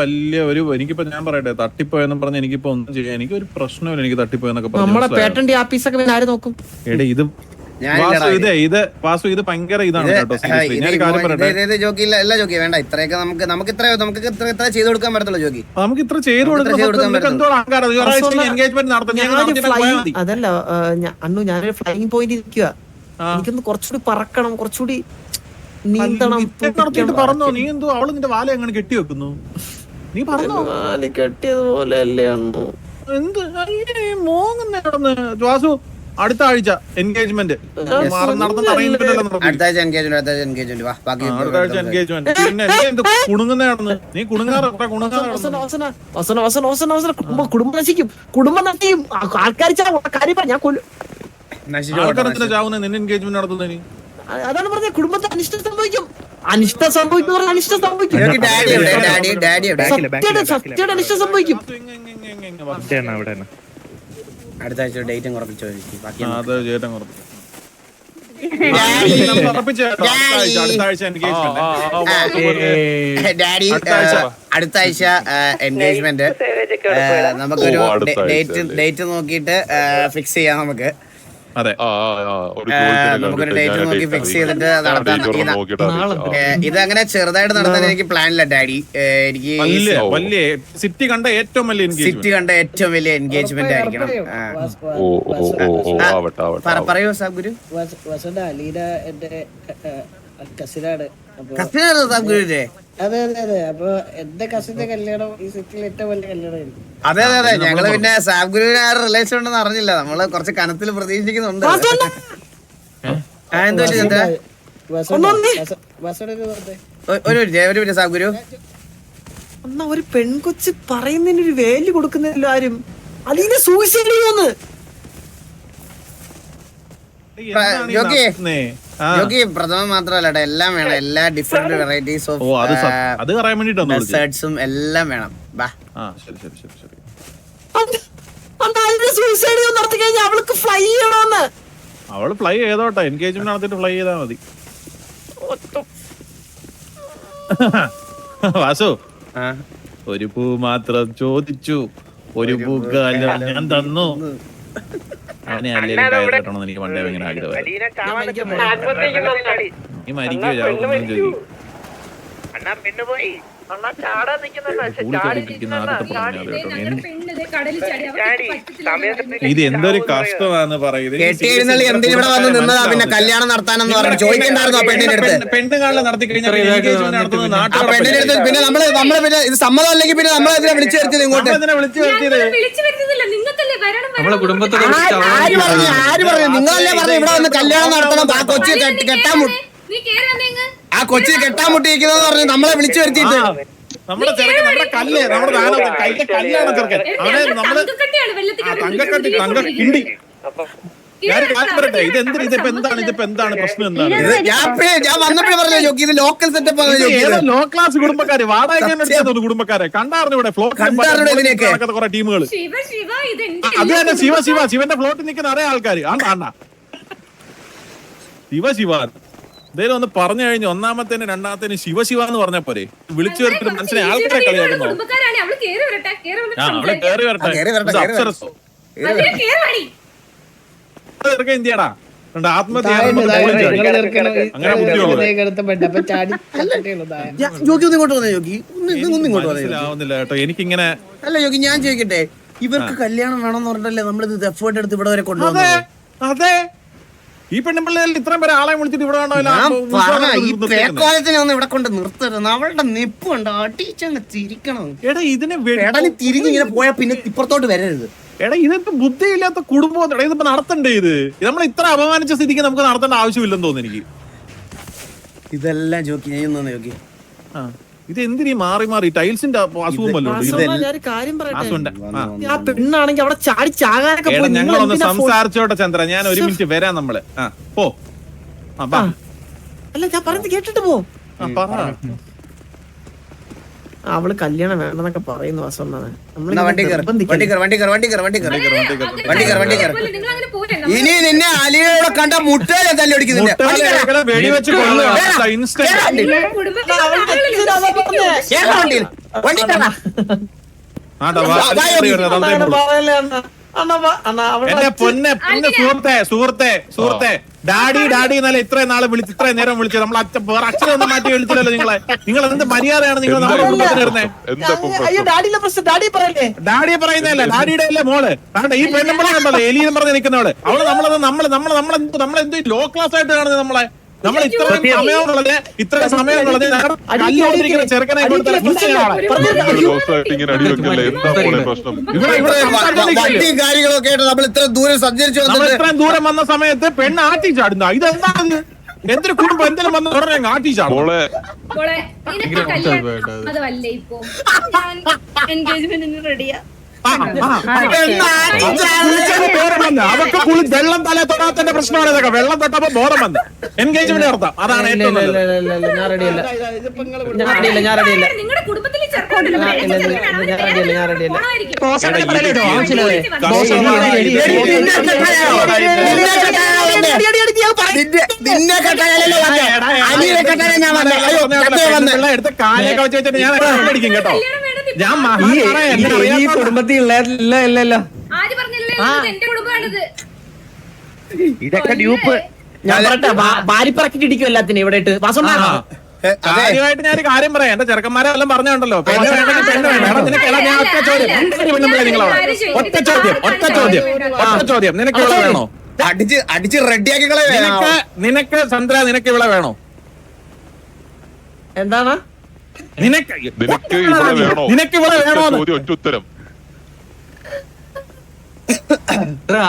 എനിക്കിപ്പോ ഞാൻ പറയട്ടെ, തട്ടിപ്പോയെന്ന് പറഞ്ഞ എനിക്കിപ്പോ ഒന്നും ചെയ്യാൻ എനിക്കൊരു പ്രശ്നമില്ല. എനിക്ക് തട്ടിപ്പോയെന്നൊക്കെ നമ്മളെ പേറ്റന്റ് ആഫീസൊക്കെ പിന്നെ ആര് നോക്കും? എടാ ഇത് വാസു ഇത് ഭയങ്കര ഇതാണ് കേട്ടോ. ഞാനൊരു കാര്യം പറയട്ടെ, വേണ്ട ഇത്രയൊക്കെ നമുക്ക് ഇത്ര ചെയ്ത് കൊടുക്കാൻ പറ്റത്തുള്ളൂ ജോക്കി. നമുക്ക് ഇത്ര ചെയ്ത് അതല്ല അണ്ണു, ഞാനൊരു ഫ്ലൈയിങ് പോയിന്റ് ഇരിക്കുക. എനിക്കൊന്ന് കുറച്ചുകൂടി പറക്കണം, കുറച്ചുകൂടി നീന്തണം. പറഞ്ഞോ നീ എന്തോ അവള് നിന്റെ വാല എങ്ങനെ കെട്ടി വെക്കുന്നു? നീ പറഞ്ഞോ കെട്ടിയതുപോലെ അല്ലേ അണ്ണു? എന്ത് മോങ്ങുന്ന വാസു? അടുത്ത ആഴ്ച എൻഗേജ്മെന്റ്. അടുത്ത ആഴ്ച എൻഗേജ്മെന്റ്. പിന്നെ നീ എന്ത് കുണുങ്ങുന്നതാണെന്ന്? നീ കുടുംബം നശിക്കും, കുടുംബം നശിക്കും. ആൾക്കാർ കാര്യം ഞാൻ കൊല്ലും. ചാവുന്ന നിന്റെ എൻഗേജ്മെന്റ് നടത്തുന്നതിന് അതാണ് പറഞ്ഞ കുടുംബത്തെ അനിഷ്ടം സംഭവിക്കും. അനിഷ്ടം സംഭവിക്കും, അനിഷ്ടം സംഭവിക്കും, സത്യയുടെ അനിഷ്ടം സംഭവിക്കും. അടുത്ത ആഴ്ച ഡേറ്റും കുറപ്പിച്ചു. അടുത്ത ആഴ്ച എൻഗേജ്മെന്റ്. ഡാഡി അടുത്ത ആഴ്ച എൻഗേജ്മെന്റ് നമുക്കൊരു ഡേറ്റ് നോക്കിയിട്ട് ഫിക്സ് ചെയ്യാം. നമുക്ക് അതെ, നമുക്കൊരു ഡേറ്റ് നോക്കി ഫിക്സ് ചെയ്തിട്ട് നടത്താം. ഇത് അങ്ങനെ ചെറുതായിട്ട് നടത്താൻ എനിക്ക് പ്ലാനില്ല ഡാഡി. എനിക്ക് വലിയ സിറ്റി കണ്ട ഏറ്റവും വലിയ എൻഗേജ്മെന്റ് ആയിരിക്കണം. പറയൂ സാബ് ഗുരു. അലീന എന്റെ കസിനാണ്. സാബ് ഗുരുവിന്റെ അതെ അതെ അതെ. അപ്പൊ എന്റെ കസിന്റെ കല്യാണം ഈ സിറ്റിയിൽ ഏറ്റവും വലിയ കല്യാണമായിരുന്നു. അതെ അതെ അതെ. ഞങ്ങള് പിന്നെ സാബ് ഗുരുവിന് ആ റിലേഷൻ ഉണ്ടെന്ന് അറിഞ്ഞില്ല. നമ്മള് കുറച്ച് കനത്തിൽ പ്രതീക്ഷിക്കുന്നുണ്ട്. ഒരു സാബ് ഗുരു എന്നാ ഒരു പെൺകൊച്ച് പറയുന്നതിന് ഒരു വാല്യൂ കൊടുക്കുന്നില്ല ആരും. അതിന് സൂയിസൈഡ് ചെയ്യുമെന്ന് യോഗി പ്രഥമം മാത്രമല്ല എല്ലാം വേണം. എല്ലാ ഡിഫറെന്റ് വെറൈറ്റീസ് ഓഫ് ഡെസേർട്സും എല്ലാം വേണം. അവൾക്ക് ഫ്ലൈ ചെയ്യണമെന്ന്. അവള് ഫ്ലൈ ചെയ്തോട്ടെ, എൻഗേജ്മെന്റ് നടത്തിട്ട് ഫ്ലൈ ചെയ്താൽ മതി. വാസു, ഒരു പൂ മാത്രം ചോദിച്ചു, ഒരു പൂക്കാല ഞാൻ തന്നു. അവനെ അല്ലെങ്കിൽ കയറണമെന്ന് എനിക്ക് പണ്ടേ ഭയങ്കര ആഗ്രഹമായിരുന്നു. നീ മരിക്കോ ചോദിക്കും. ഇത് എന്തൊരു കഷ്ടമാണെന്ന് പറയുന്നത്. എന്തിനിവിടെ വന്ന് നിന്നതാ പിന്നെ കല്യാണം നടത്താനെന്ന് പറഞ്ഞു ചോദിക്കണ്ടായിരുന്നോ പെണ്ണിന്റെ അടുത്ത്? പെണ്ണുകാളെ നടത്തി കഴിഞ്ഞാൽ പെണ്ണിന്റെ അടുത്ത് പിന്നെ നമ്മള് പിന്നെ ഇത് സമ്മതം അല്ലെങ്കിൽ പിന്നെ നമ്മളെന്തിനാ വിളിച്ചു വരുത്തിയത് ഇങ്ങോട്ട്? വിളിച്ചു വരുത്തിയത് നമ്മളെ കുടുംബത്തോട് ആര് പറഞ്ഞു? നിങ്ങളല്ലേ പറഞ്ഞു ഇവിടെ വന്ന് കല്യാണം നടത്തണം, ആ കൊച്ചി കെട്ടാൻ മുട്ടിയിരിക്കുന്നത് പറഞ്ഞു നമ്മളെ വിളിച്ചു വരുത്തിയിട്ട്. നമ്മുടെ ചെറുക്കൻ, നമ്മുടെ കല്ല്, നമ്മുടെ കല്ലാണ് ചെറുക്കൻ. അവനെ നമ്മള് തങ്കക്കിണ്ടി. ഞാൻ പറയട്ടെ, ഇതിപ്പോ എന്താണ് പ്രശ്നം? എന്താണ് ഞാൻ വന്നപ്പോഴേ പറഞ്ഞു നോക്കി, ഇത് ലോക്കൽ സെറ്റപ്പ് ആണ്. ലോ ക്ലാസ് കുടുംബക്കാര്, വാടക കുടുംബക്കാരെ കണ്ടായിരുന്നു ഇവിടെ കുറെ ടീമുകൾ. അത് തന്നെ ശിവന്റെ ഫ്ലോട്ടിൽ നിൽക്കുന്ന അറിയ ആൾക്കാര്. ആണ്ടാ ശിവ എന്തേലും ഒന്ന് പറഞ്ഞു കഴിഞ്ഞു. ഒന്നാമത്തേന് രണ്ടാമത്തേന് ശിവ എന്ന് പറഞ്ഞ പോരെ. വിളിച്ചു വരുത്തിട്ട് മനസ്സിലെ ആൾക്കാരെ കളിയാക്കുന്നോ? അവളെ കേറി വരട്ടെ. അപ്സരസോ എന്തിയാടാ ആത്മഹത്യ മനസ്സിലാവുന്നില്ല കേട്ടോ എനിക്കിങ്ങനെ. അല്ല യോഗി, ഞാൻ ചോദിക്കട്ടെ, ഇവർക്ക് കല്യാണം വേണമെന്ന് പറഞ്ഞിട്ടല്ലേ നമ്മളിത് എഫേർട്ട് എടുത്ത് ഇവിടെ വരെ കൊണ്ടുവന്നത്? അതെ, ഈ പെണ്ണുപിള്ളേരിൽ ഇത്രയും പേരെ ആളെ വിളിച്ചിട്ട് ഇവിടെ ഇവിടെ കൊണ്ട് നിർത്തരുത്. അവളുടെ നിപ്പ് കണ്ടോ, അടിച്ചങ്ങ് തിരിക്കണം. എടാ ഇതിനെ തിരിഞ്ഞിങ്ങനെ പോയാ പിന്നെ ഇപ്പുറത്തോട്ട് വരരുത്. എടാ ഇതൊക്കെ ബുദ്ധിയില്ലാത്ത കുടുംബം. ഇതിപ്പോ നടത്തണ്ടേ? ഇത് നമ്മൾ ഇത്ര അപമാനിച്ച സ്ഥിതിക്ക് നമുക്ക് നടത്തേണ്ട ആവശ്യമില്ലെന്ന് തോന്നുന്നു എനിക്ക്. ഇതെല്ലാം ജോക്കി ചെയ്യുന്നു യോഗി. ഇത് എന്തിനീ മാറി മാറി ടൈൽസിന്റെ അസുഖം വല്ലോ? പെണ്ണാണെങ്കിൽ അവിടെ ചാടി ചാകാനൊക്കെ. ഞങ്ങളൊന്ന് സംസാരിച്ചോട്ടെ ചന്ദ്ര, ഞാൻ ഒരു മിനിറ്റ് വരാം. നമ്മള് പോ. അല്ല ഞാൻ പറഞ്ഞത് കേട്ടിട്ട് പോ. അവള് കല്യാണം വേണമെന്നൊക്കെ പറയുന്നു. ഇനി നിന്നെ അലിയോടെ കണ്ട മുട്ടയിലെ തല്ലി ഒടിക്കുന്നില്ല. എന്റെ പൊന്നെ സുഹൃത്തെ ഡാഡി എന്നല്ല ഇത്രയും നാളെ വിളിച്ച് ഇത്രയും നേരം വിളിച്ചത്. നമ്മൾ അച്ഛനെ ഒന്ന് മാറ്റി വിളിച്ചില്ലല്ലോ നിങ്ങളെ. നിങ്ങൾ എന്ത് മര്യാദയാണ് നിങ്ങൾ നമ്മുടെ കുടുംബത്തിന് വരുന്നത്? ഡാഡിയെ പറയുന്നതല്ല, ഡാഡിയുടെ അല്ലേ മോള്. ഈ പെണ്ണുമ്പോഴാണല്ലോ എലിയെന്ന് പറഞ്ഞ് നിൽക്കുന്നവള്. അവള് നമ്മളെന്തോ ലോ ക്ലാസ് ആയിട്ട് കാണുന്നത് നമ്മളെ. നമ്മൾ ഇത്രയും സമയം കളഞ്ഞ് കല്ലുകൊണ്ടിരിക്കുന്ന ചെറുക്കനെ കാര്യങ്ങളൊക്കെ ആയിട്ട് നമ്മൾ ഇത്രയും ദൂരം സഞ്ചരിച്ചു. നമ്മൾ ഇത്രയും ദൂരം വന്ന സമയത്ത് പെണ്ണ് ആട്ടി ചാടുന്ന ഇതെന്താണ്? എന്തൊരു കുടുംബം എന്തെങ്കിലും വന്ന് ഉടനെ ആട്ടി ചാടും. അവർക്ക് വെള്ളം തല തൊടാത്തന്റെ പ്രശ്നമാണ് ഇതൊക്കെ. വെള്ളം തൊട്ടപ്പോ ബോധം വന്ന് എൻഗേജ്മെന്റ് നടത്താം. അതാണ് ഏറ്റവും നിന്നെ കെട്ടാനല്ലേ വന്നേ? അനിയനെ കെട്ടാനാ ഞാൻ വന്നേ. അയ്യോ, ചക്കയെ വന്നേ. എടുത്ത് കാലൊക്കെ വെച്ച് വെച്ചിട്ട് ഞാൻ അടിക്കും കേട്ടോ. ഞാൻ ഈ കുടുംബത്തിൽ ഇല്ലല്ലോ. ആര് പറഞ്ഞില്ലേ എന്റെ കുടുംബമാണിത്? ഇതൊക്കെ ഡ്യൂപ്പ്. ഞാൻ പറയട്ടെ, വാരിപ്പറക്കിട്ട് ഇടിക്കും എല്ലാത്തിനും ഇവിടെ ഇട്ട്. വാസണ്ണ കാര്യമായിട്ട് ഞാൻ ഒരു കാര്യം പറയാം. എന്റെ ചെറുക്കന്മാരെ എല്ലാം പറഞ്ഞുണ്ടല്ലോ, പെണ്ണ് വേണമെങ്കിൽ പെണ്ണ് വേണം. എടാ, നിനക്ക് എടാ, ഞാൻ ഒറ്റ ചോദ്യം, പെണ്ണുമ്പിള്ളേ നിങ്ങളവിടെ ഒറ്റ ചോദ്യം നിനക്ക് ഇവിടെ വേണോ? അടിച്ച് റെഡിയാക്കി നിനക്ക് ചന്ദ്ര, നിനക്ക് ഇവിടെ വേണോ? എന്താണ് നിനക്ക് ഇവിടെ വേണോ? ഒറ്റ ഉത്തരം.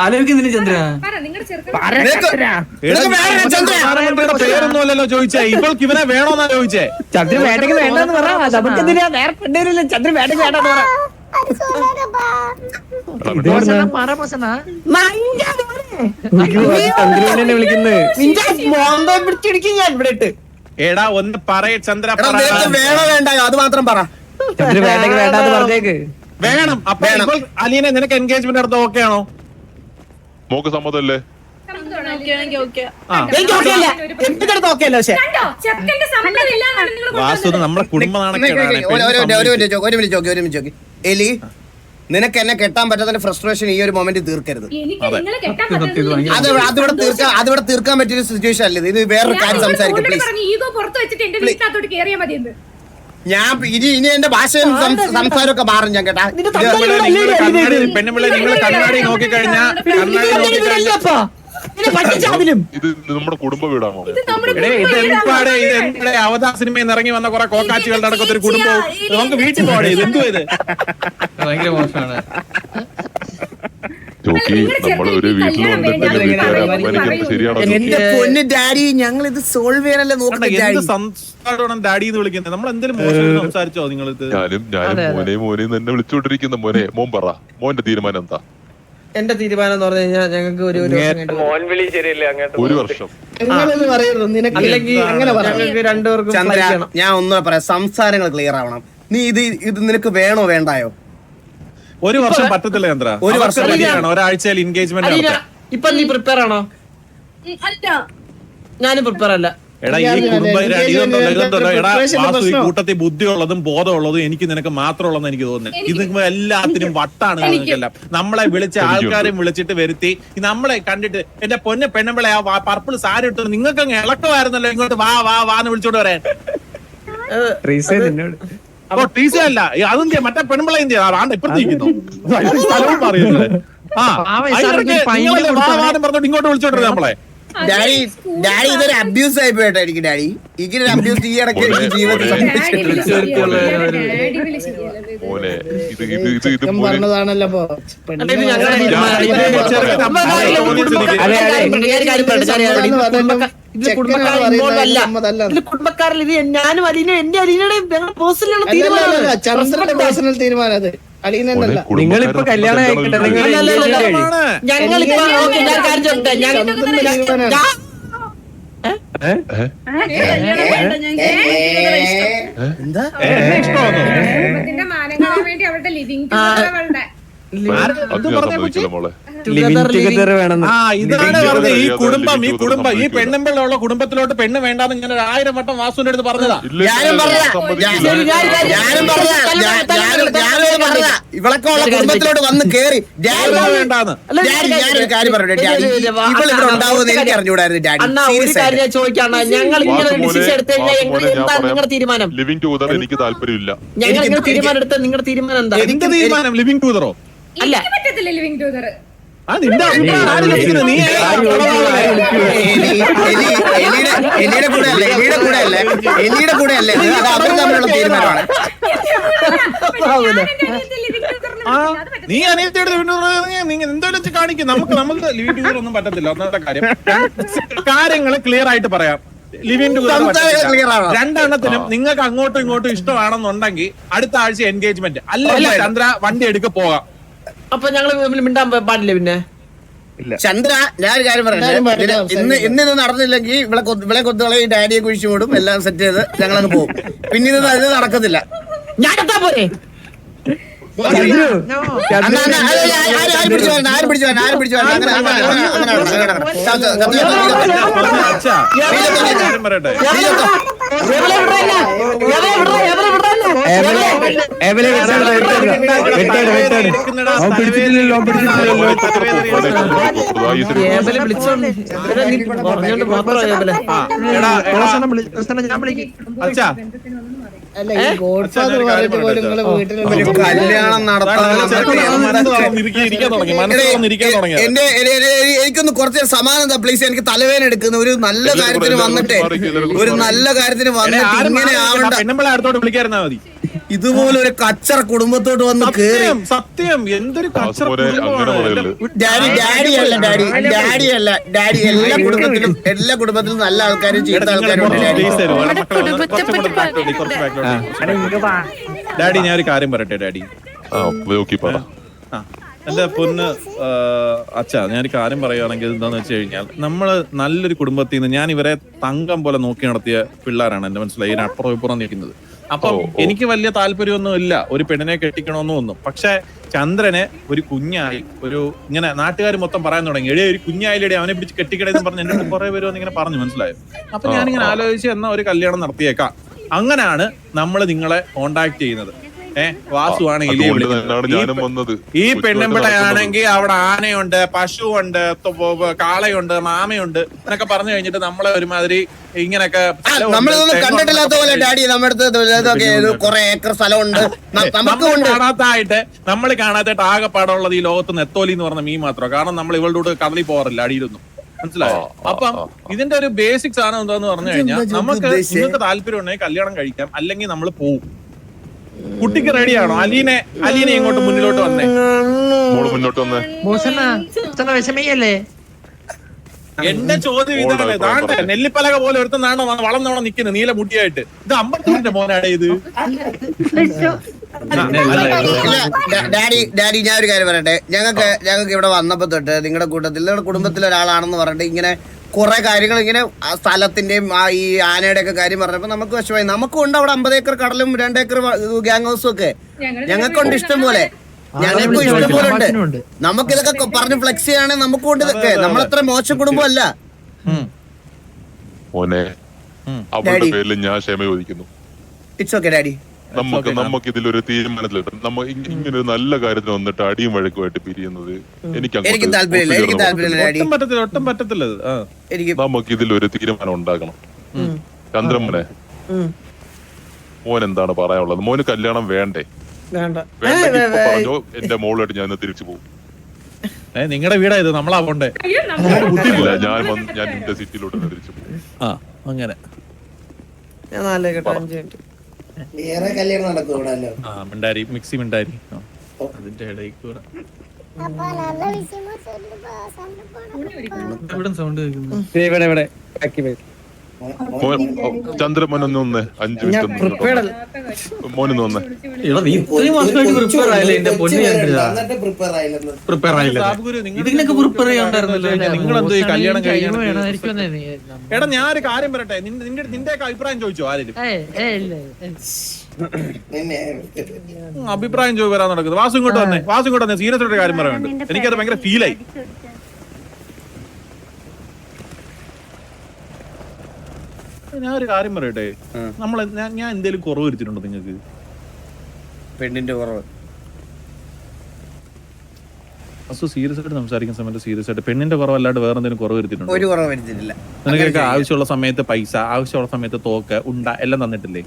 ആലോചിക്കുന്നില്ല ചന്ദ്ര. പറ നിങ്ങളുടെ ചെറുക്കൻ പ്രധാനമന്ത്രിയുടെ പേരൊന്നുമല്ലല്ലോ ചോദിച്ചേ, ഇവൾക്ക് ഇവനെ വേണോന്നാ ചോദിച്ചേ. ചന്ദ്ര വേട്ടയ്ക്ക് വേണ്ടെന്ന് പറ. നമുക്ക് എന്തിനാ വേറെ പെണ്ണേരില്ല. ചന്ദ്ര വേട്ടയ്ക്ക് വേണ്ടെന്ന് പറ. ചന്ദ്രനെ വിളിക്കുന്നത് പിടിച്ചിടിക്കും ഞാൻ ഇവിടെ ഇട്ട്. എടാ ഒന്ന് പറയ ചന്ദ്ര, വേണോ വേണ്ടായോ അത് മാത്രം പറ. ചന്ദ്ര വേട്ടയ്ക്ക് വേണ്ടാന്ന് പറഞ്ഞേക്ക്. വേണം. അപ്പൊ ഇപ്പോൾ അലീനെ നിനക്ക് എൻഗേജ്മെന്റ് നടത്ത ഓക്കെ ആണോ? മോക്ക് സമ്മതല്ലേ? വാസു നമ്മളെ കുടുംബ നാണക്കേടാണ്. എലി, നിനക്ക് എന്നെ കെട്ടാൻ പറ്റാത്ത ഫ്രസ്ട്രേഷൻ ഈ ഒരു മൊമെന്റ് തീർക്കരുത്. അതിവിടെ തീർക്കാൻ പറ്റിയ സിറ്റുവേഷൻ അല്ലേ ഇത്? വേറൊരു കാര്യം സംസാരിക്കും പ്ലീസ്. ഞാൻ ഇനി എന്റെ ഭാഷയും സംസാരമൊക്കെ മാറും ഞാൻ കേട്ടാ. പെണ്ണുമ്പിള്ളേ, നിങ്ങൾ കണ്ണാടി നോക്കിക്കഴിഞ്ഞാൽ ഇത് നമ്മുടെ കുടുംബ വീടാണോ? ഇത് അവതാർ സിനിമയിൽ ഇറങ്ങി വന്ന കുറെ കോക്കാച്ചികളുടെ അടക്കത്തെ ഒരു കുടുംബവും നമുക്ക് വീട്ടിൽ പോകണേ. ഇത് എന്തുവാ ഇത്? ഭയങ്കര മോശമാണ്. നമ്മളൊരു വീട്ടിൽ വന്നിട്ട് വീട്ടുകാരെ അപമാനിക്കുന്നത് ശരിയാണോ? എന്റെ പൊന്ന് ഡാഡി, ഞങ്ങൾ ഇത് സോൾവ് ചെയ്യാനല്ലേ നോക്കുന്നത്. സംസാരം ഡാഡി എന്ന് വിളിക്കുന്നത് നമ്മൾ എന്തെങ്കിലും മോശം സംസാരിച്ചോ? നിങ്ങൾ ഞാനും മോനെ തന്നെ വിളിച്ചോണ്ടിരിക്കുന്ന. മോൻ പറ, മോന്റെ തീരുമാനം എന്താ? എന്റെ തീരുമാനം എന്ന് പറഞ്ഞു കഴിഞ്ഞാൽ ഞങ്ങൾക്ക് ഒരു മോൻ വിളി ശരിയല്ലേ? അങ്ങനത്തെ ഒരു വർഷം അല്ലെങ്കിൽ ഞങ്ങൾക്ക് രണ്ടുപേർക്കും ചന്ദ്ര, ഞാൻ ഒന്നും പറയാം, സംസാരങ്ങൾ ക്ലിയർ ആവണം. നീ ഇത് നിനക്ക് വേണോ വേണ്ടായോ? ഒരു വർഷം പറ്റത്തില്ല ചന്ദ്ര. ഒരു വർഷം ഒരാഴ്ചയിൽ എൻഗേജ്മെന്റ്. ഇപ്പൊ നീ പ്രിപ്പയർ ആണോ? ഞാനും പ്രിപ്പയർ അല്ല. എടാ, ഈ കുടുംബം ഇതുണ്ടല്ലോ. എടാ വാസു, ഈ കൂട്ടത്തിൽ ബുദ്ധിയുള്ളതും ബോധമുള്ളതും എനിക്ക് നിനക്ക് മാത്രമുള്ളതെന്ന് എനിക്ക് തോന്നുന്നു. ഇത് എല്ലാത്തിനും വട്ടാണ്. നിങ്ങൾക്കെല്ലാം നമ്മളെ വിളിച്ച ആൾക്കാരെയും വിളിച്ചിട്ട് വരുത്തി നമ്മളെ കണ്ടിട്ട് എന്റെ പൊന്നെ പെണ്ണുമ്പിളെ ആ പർപ്പിൾ സാരി ഇട്ടു നിങ്ങൾക്ക് അങ്ങ് ഇളക്കമായിരുന്നല്ലോ ഇങ്ങോട്ട് വാ വാ വാന്ന് വിളിച്ചോണ്ട് വരാൻ. അപ്പൊ ടീസേ അല്ല അതും മറ്റേ പെണ്ണുമ്പിളെ എന്ത് ചെയ്യാം ഇപ്പഴത്തേക്കുന്നു സ്ഥലവും പറയുന്നത്. പറഞ്ഞോണ്ട് ഇങ്ങോട്ട് വിളിച്ചോണ്ട് നമ്മളെ. ഡാഡി ഇതൊരു അബ്യൂസ് ആയി പോയിട്ടോ എനിക്ക്. ഡാഡി ഇങ്ങനെ അബ്യൂസ് ഈ ഇടയ്ക്ക് എനിക്ക് ജീവിതത്തിൽ പറഞ്ഞതാണല്ലോ. കുടുംബക്കാരിൽ ഇത് ഞാനും അലീനും എന്റെ അലീനയുടെ പേഴ്സണൽ തീരുമാനം അത്. അലീനല്ല. നിങ്ങളിപ്പോ കല്യാണം ആയിക്കട്ടെ. ഞങ്ങളിപ്പോ എന്താ കുടുംബത്തിന്റെ മാനം കാണാൻ വേണ്ടി അവരുടെ ലിവിംഗ് അവളുടെ ഇതാണ് പറഞ്ഞത്. ഈ കുടുംബം ഈ പെണ്ണുമ്പിള്ള കുടുംബത്തിലോട്ട് പെണ്ണ് വേണ്ടാന്ന് ഇങ്ങനെ 1000 വട്ടം വാസുവിന്റെ അടുത്ത് പറഞ്ഞതാ. ഇവളൊക്കെ ഉള്ള കുടുംബത്തിലോട്ട് വന്ന് കേറി വേണ്ടാന്ന്. ഞാനൊരു കാര്യം പറഞ്ഞു. ഇവളിവിടെ ഉണ്ടാവുമെന്ന് എനിക്ക് അറിഞ്ഞുകൂടായിരുന്നു ഡാഡി. ചോദിക്കാണ് ഞങ്ങൾ ഇങ്ങനെ ഡിസിഷൻ എടുത്തു കഴിഞ്ഞാൽ നിങ്ങളുടെ തീരുമാനം? ലിവിംഗ് ടുഗദർ എനിക്ക് താല്പര്യമില്ല. ഞങ്ങൾ ഇങ്ങനെ തീരുമാനം എടുത്ത നിങ്ങളുടെ തീരുമാനം എന്താ? എന്റെ തീരുമാനം ലിവിംഗ് ടുഗദറോ? അല്ല പറ്റത്തില്ല ലിവിംഗ് ടുഗദർ. എലിയുടെ കൂടെ അല്ലേ അത് അവർ തമ്മിലുള്ള തീരുമാനമാണ്. നീ അനിയത്തിയുടെ എന്തായാലും കാണിക്കും. നമുക്ക് ലിവിംഗ് ടുഗദർ ഒന്നും പറ്റത്തില്ല. ഒന്നാമത്തെ കാര്യം കാര്യങ്ങൾ ക്ലിയർ ആയിട്ട് പറയാം. ലിവിംഗ് ടുഗദർ രണ്ടെണ്ണത്തിനും നിങ്ങൾക്ക് അങ്ങോട്ടും ഇങ്ങോട്ടും ഇഷ്ടമാണെന്നുണ്ടെങ്കിൽ അടുത്ത ആഴ്ച എൻഗേജ്മെന്റ് അല്ല ചന്ദ്ര വണ്ടി എടുക്ക പോകാം. അപ്പൊ ഞങ്ങള് മിണ്ടാൻ പാടില്ല. പിന്നെ ചന്ദ്ര ഞാനൊരു കാര്യം പറയാം. ഇന്ന് നടന്നില്ലെങ്കിൽ ഇവിടെ കൊത്തുകളെ ഡാഡിയെ കുഴിച്ചു മൂടും എല്ലാം സെറ്റ് ചെയ്ത് ഞങ്ങളങ്ങ് പോകും. പിന്നെ ഇത് നടക്കത്തില്ല. ഞാൻ പോരെ ആരും പിടിച്ചു വരണം, ആരും പിടിച്ചു വരണം, ആരും പിടിച്ചു വരണം. അച്ഛാ കാര്യം പറയട്ടെ. അച്ഛാ അല്ല ഈ ഗോഡ് ഫാദർ പറഞ്ഞിട്ട് പോലും നിങ്ങള് വീട്ടിൽ കല്യാണം എനിക്കൊന്ന് കുറച്ച് സമാനത പ്ലീസ്. എനിക്ക് തലവേദന എടുക്കുന്ന ഒരു നല്ല കാര്യത്തിന് വന്നിട്ട് ഇങ്ങനെ ആവണ്ട. പെണ്ണുമ്പളെ അടുത്തോട്ട് വിളിക്കായിരുന്നാ മതി. ഇതുപോലെ ഒരു കച്ചറ കുടുംബത്തോട്ട് വന്ന് കേറി. സത്യം എന്തൊരു കച്ചറ ഡാഡി അല്ല എല്ലാ കുടുംബത്തിലും നല്ല ആൾക്കാരും ചീത്ത ആൾക്കാരും ഉണ്ട്. ഡാഡി ഞാൻ ഒരു കാര്യം പറയട്ടെ ഡാഡി. എന്റെ പൊന്ന് അച്ഛാ ഞാനൊരു കാര്യം പറയുകയാണെങ്കിൽ എന്താന്ന് വെച്ച് കഴിഞ്ഞാൽ നമ്മള് നല്ലൊരു കുടുംബത്തിൽ നിന്ന് ഞാൻ ഇവരെ തങ്കം പോലെ നോക്കി നടത്തിയ പിള്ളേരാണ് എന്റെ മനസ്സിലായി. അപ്പുറം ഇപ്പുറം നിൽക്കുന്നത്. അപ്പം എനിക്ക് വലിയ താല്പര്യമൊന്നും ഇല്ല ഒരു പെണ്ണിനെ കെട്ടിക്കണമെന്നും ഒന്നും. പക്ഷെ ചന്ദ്രനെ ഒരു കുഞ്ഞായി ഒരു ഇങ്ങനെ നാട്ടുകാർ മൊത്തം പറയാൻ തുടങ്ങി, എടേ ഒരു കുഞ്ഞായില്ലേ അവനെ പിടിച്ച് കെട്ടിക്കടേന്ന് പറഞ്ഞ് എന്നെ കുറെ പേര് ഇങ്ങനെ പറഞ്ഞു മനസ്സിലായോ. അപ്പൊ ഞാനിങ്ങനെ ആലോചിച്ച് എന്നാ ഒരു കല്യാണം നടത്തിയേക്കാം. അങ്ങനെയാണ് നമ്മൾ നിങ്ങളെ കോണ്ടാക്ട് ചെയ്യുന്നത്. വാസുവാണ് എലിയെ വിളിക്കുന്നത്. ഈ പെണ്ണുമ്പിളയാണെങ്കിൽ അവിടെ ആനയുണ്ട്, പശുവുണ്ട്, കാളയുണ്ട്, മാമയുണ്ട് എന്നൊക്കെ പറഞ്ഞു കഴിഞ്ഞിട്ട് നമ്മളെ ഒരുമാതിരി ഇങ്ങനൊക്കെ നമ്മളിതൊന്നും കണ്ടിട്ടില്ലാത്ത പോലെ ഡാഡി നമ്മുടെ കുറെ ഏക്കർ സ്ഥലമുണ്ട്. കാണാത്തായിട്ട് നമ്മൾ കാണാത്തായിട്ട് ആകെപ്പാടുള്ളത് ഈ ലോകത്ത് നെത്തോലി എന്ന് പറഞ്ഞ മീൻ മാത്രം. കാരണം നമ്മൾ ഇവളുടെ കൂടെ കടലിൽ പോകാറില്ല അടിയിലൊന്നും. മനസ്സിലായോ? അപ്പം ഇതിന്റെ ഒരു ബേസിക്സ് ആണ് എന്താന്ന് പറഞ്ഞു കഴിഞ്ഞാൽ നമുക്ക് നിങ്ങൾക്ക് താല്പര്യം ഉണ്ടെങ്കിൽ കല്യാണം കഴിക്കാം, അല്ലെങ്കിൽ നമ്മൾ പോവും. കുട്ടിക്ക് റെഡിയാണോ? അലീനെ ഇങ്ങോട്ട് മുന്നിലോട്ട് വന്നേ. മുന്നോട്ട് വന്നേ. വിഷമയല്ലേ? എന്റെ ചോദ്യം ഇതല്ലേ, താണ്ടെ നെല്ലിപ്പലക പോലെ ഒരുത്തന്നാണോ വളർന്നോണം നിക്കുന്നത് നീല മുട്ടിയായിട്ട്? ഇത് അമ്പത്തൂരിന്റെ മോനാണ് ഇത്. ഡാഡി ഞാൻ ഒരു കാര്യം പറയട്ടെ. ഞങ്ങൾക്ക് ഇവിടെ വന്നപ്പോ തൊട്ട് നിങ്ങളുടെ കൂട്ടത്തിൽ നിങ്ങളുടെ കുടുംബത്തിലെ ഒരാളാണെന്ന് പറഞ്ഞിട്ട് ഇങ്ങനെ കുറെ കാര്യങ്ങൾ ഇങ്ങനെ സ്ഥലത്തിന്റെയും ഈ ആനയുടെ ഒക്കെ കാര്യം പറഞ്ഞപ്പോ നമുക്ക് വിഷമായി. നമുക്കും ഉണ്ട് അവിടെ 50 ഏക്കർ കടലും 2 ഏക്കർ ഗ്യാങ് ഹൗസും ഒക്കെ. ഞങ്ങൾക്കുണ്ട് ഇഷ്ടം പോലെ, ഞങ്ങൾക്കും ഇഷ്ടം പോലെ ഉണ്ട്. നമുക്കിതൊക്കെ പറഞ്ഞ് ഫ്ലെക്സ് ചെയ്യുകയാണെങ്കിൽ നമുക്കും ഉണ്ട് ഇതൊക്കെ. നമ്മളത്ര മോശം കുടുംബമല്ല. അവരുടെ പേരിൽ ഞാൻ ക്ഷമ ചോദിക്കുന്നു. It's okay daddy. നമുക്ക് ഇതിലൊരു തീരുമാനത്തിലെത്താം. നമ്മ ഇങ്ങനെ ഒരു നല്ല കാര്യത്തിന് വന്നിട്ട് അടിയും വഴക്കുമായിട്ട് പിരിയുന്നത് എനിക്ക് താല്പര്യമില്ല. ഒട്ടും പറ്റത്തില്ല. നമുക്ക് ഇതിലൊരു തീരുമാനം ഉണ്ടാക്കണം. ചന്ദ്രമ്മനെ മോൻ എന്താണ് പറയാനുള്ളത്? മോന് കല്യാണം വേണ്ടേ? പറഞ്ഞോ, എന്റെ മോളായിട്ട് ഞാൻ തിരിച്ചു പോകും. നിങ്ങളുടെ വീടായത് നമ്മളാ പോണ്ടേ? ഞാൻ എന്റെ സിറ്റിയിലോട്ട് തിരിച്ചു പോകും. അങ്ങനെ വേറെ കല്യാണം നടക്കൂടല്ലോ. മിണ്ടാരി മിക്സി മിണ്ടാരി അതിന്റെ ഇടയിൽ കൂടെ സൗണ്ട് കേൾക്കുന്നു. ചന്ദ്രമോനൊന്ന് 5 മിനിറ്റ് മോനൊന്ന് വന്നേ. നിങ്ങളെന്തോ ഈ കല്യാണം കഴിക്കണം? എടാ ഞാനൊരു കാര്യം പറയട്ടെ, നിന്റെ അഭിപ്രായം ചോദിച്ചോ ആരെങ്കിലും? അഭിപ്രായം വരാൻ നടക്കുന്നത്. വാസു ഇങ്ങോട്ട് വന്നേ. സീരിയസ് ആയിട്ട് കാര്യം പറയാനുണ്ട്. എനിക്കത് ഭയങ്കര ഫീലായി. ഞാൻ ഒരു കാര്യം പറയട്ടെ, ഞാൻ എന്തേലും കുറവ് വരുത്തിട്ടുണ്ടോ നിങ്ങൾക്ക്? പെണ്ണിന്റെ കുറവ് സീരിയസ് ആയിട്ട് സംസാരിക്കുന്ന സമയത്ത് സീരിയസ് ആയിട്ട് പെണ്ണിന്റെ കുറവല്ലാണ്ട് വേറെ എന്തെങ്കിലും കുറവ് വരുത്തിയിട്ടുണ്ടോ? ഒരു കുറവ് വരുത്തിട്ടില്ല. നിനക്കൊക്കെ ആവശ്യമുള്ള സമയത്ത് പൈസ, ആവശ്യമുള്ള സമയത്ത് തോക്ക് എല്ലാം തന്നിട്ടില്ലേ?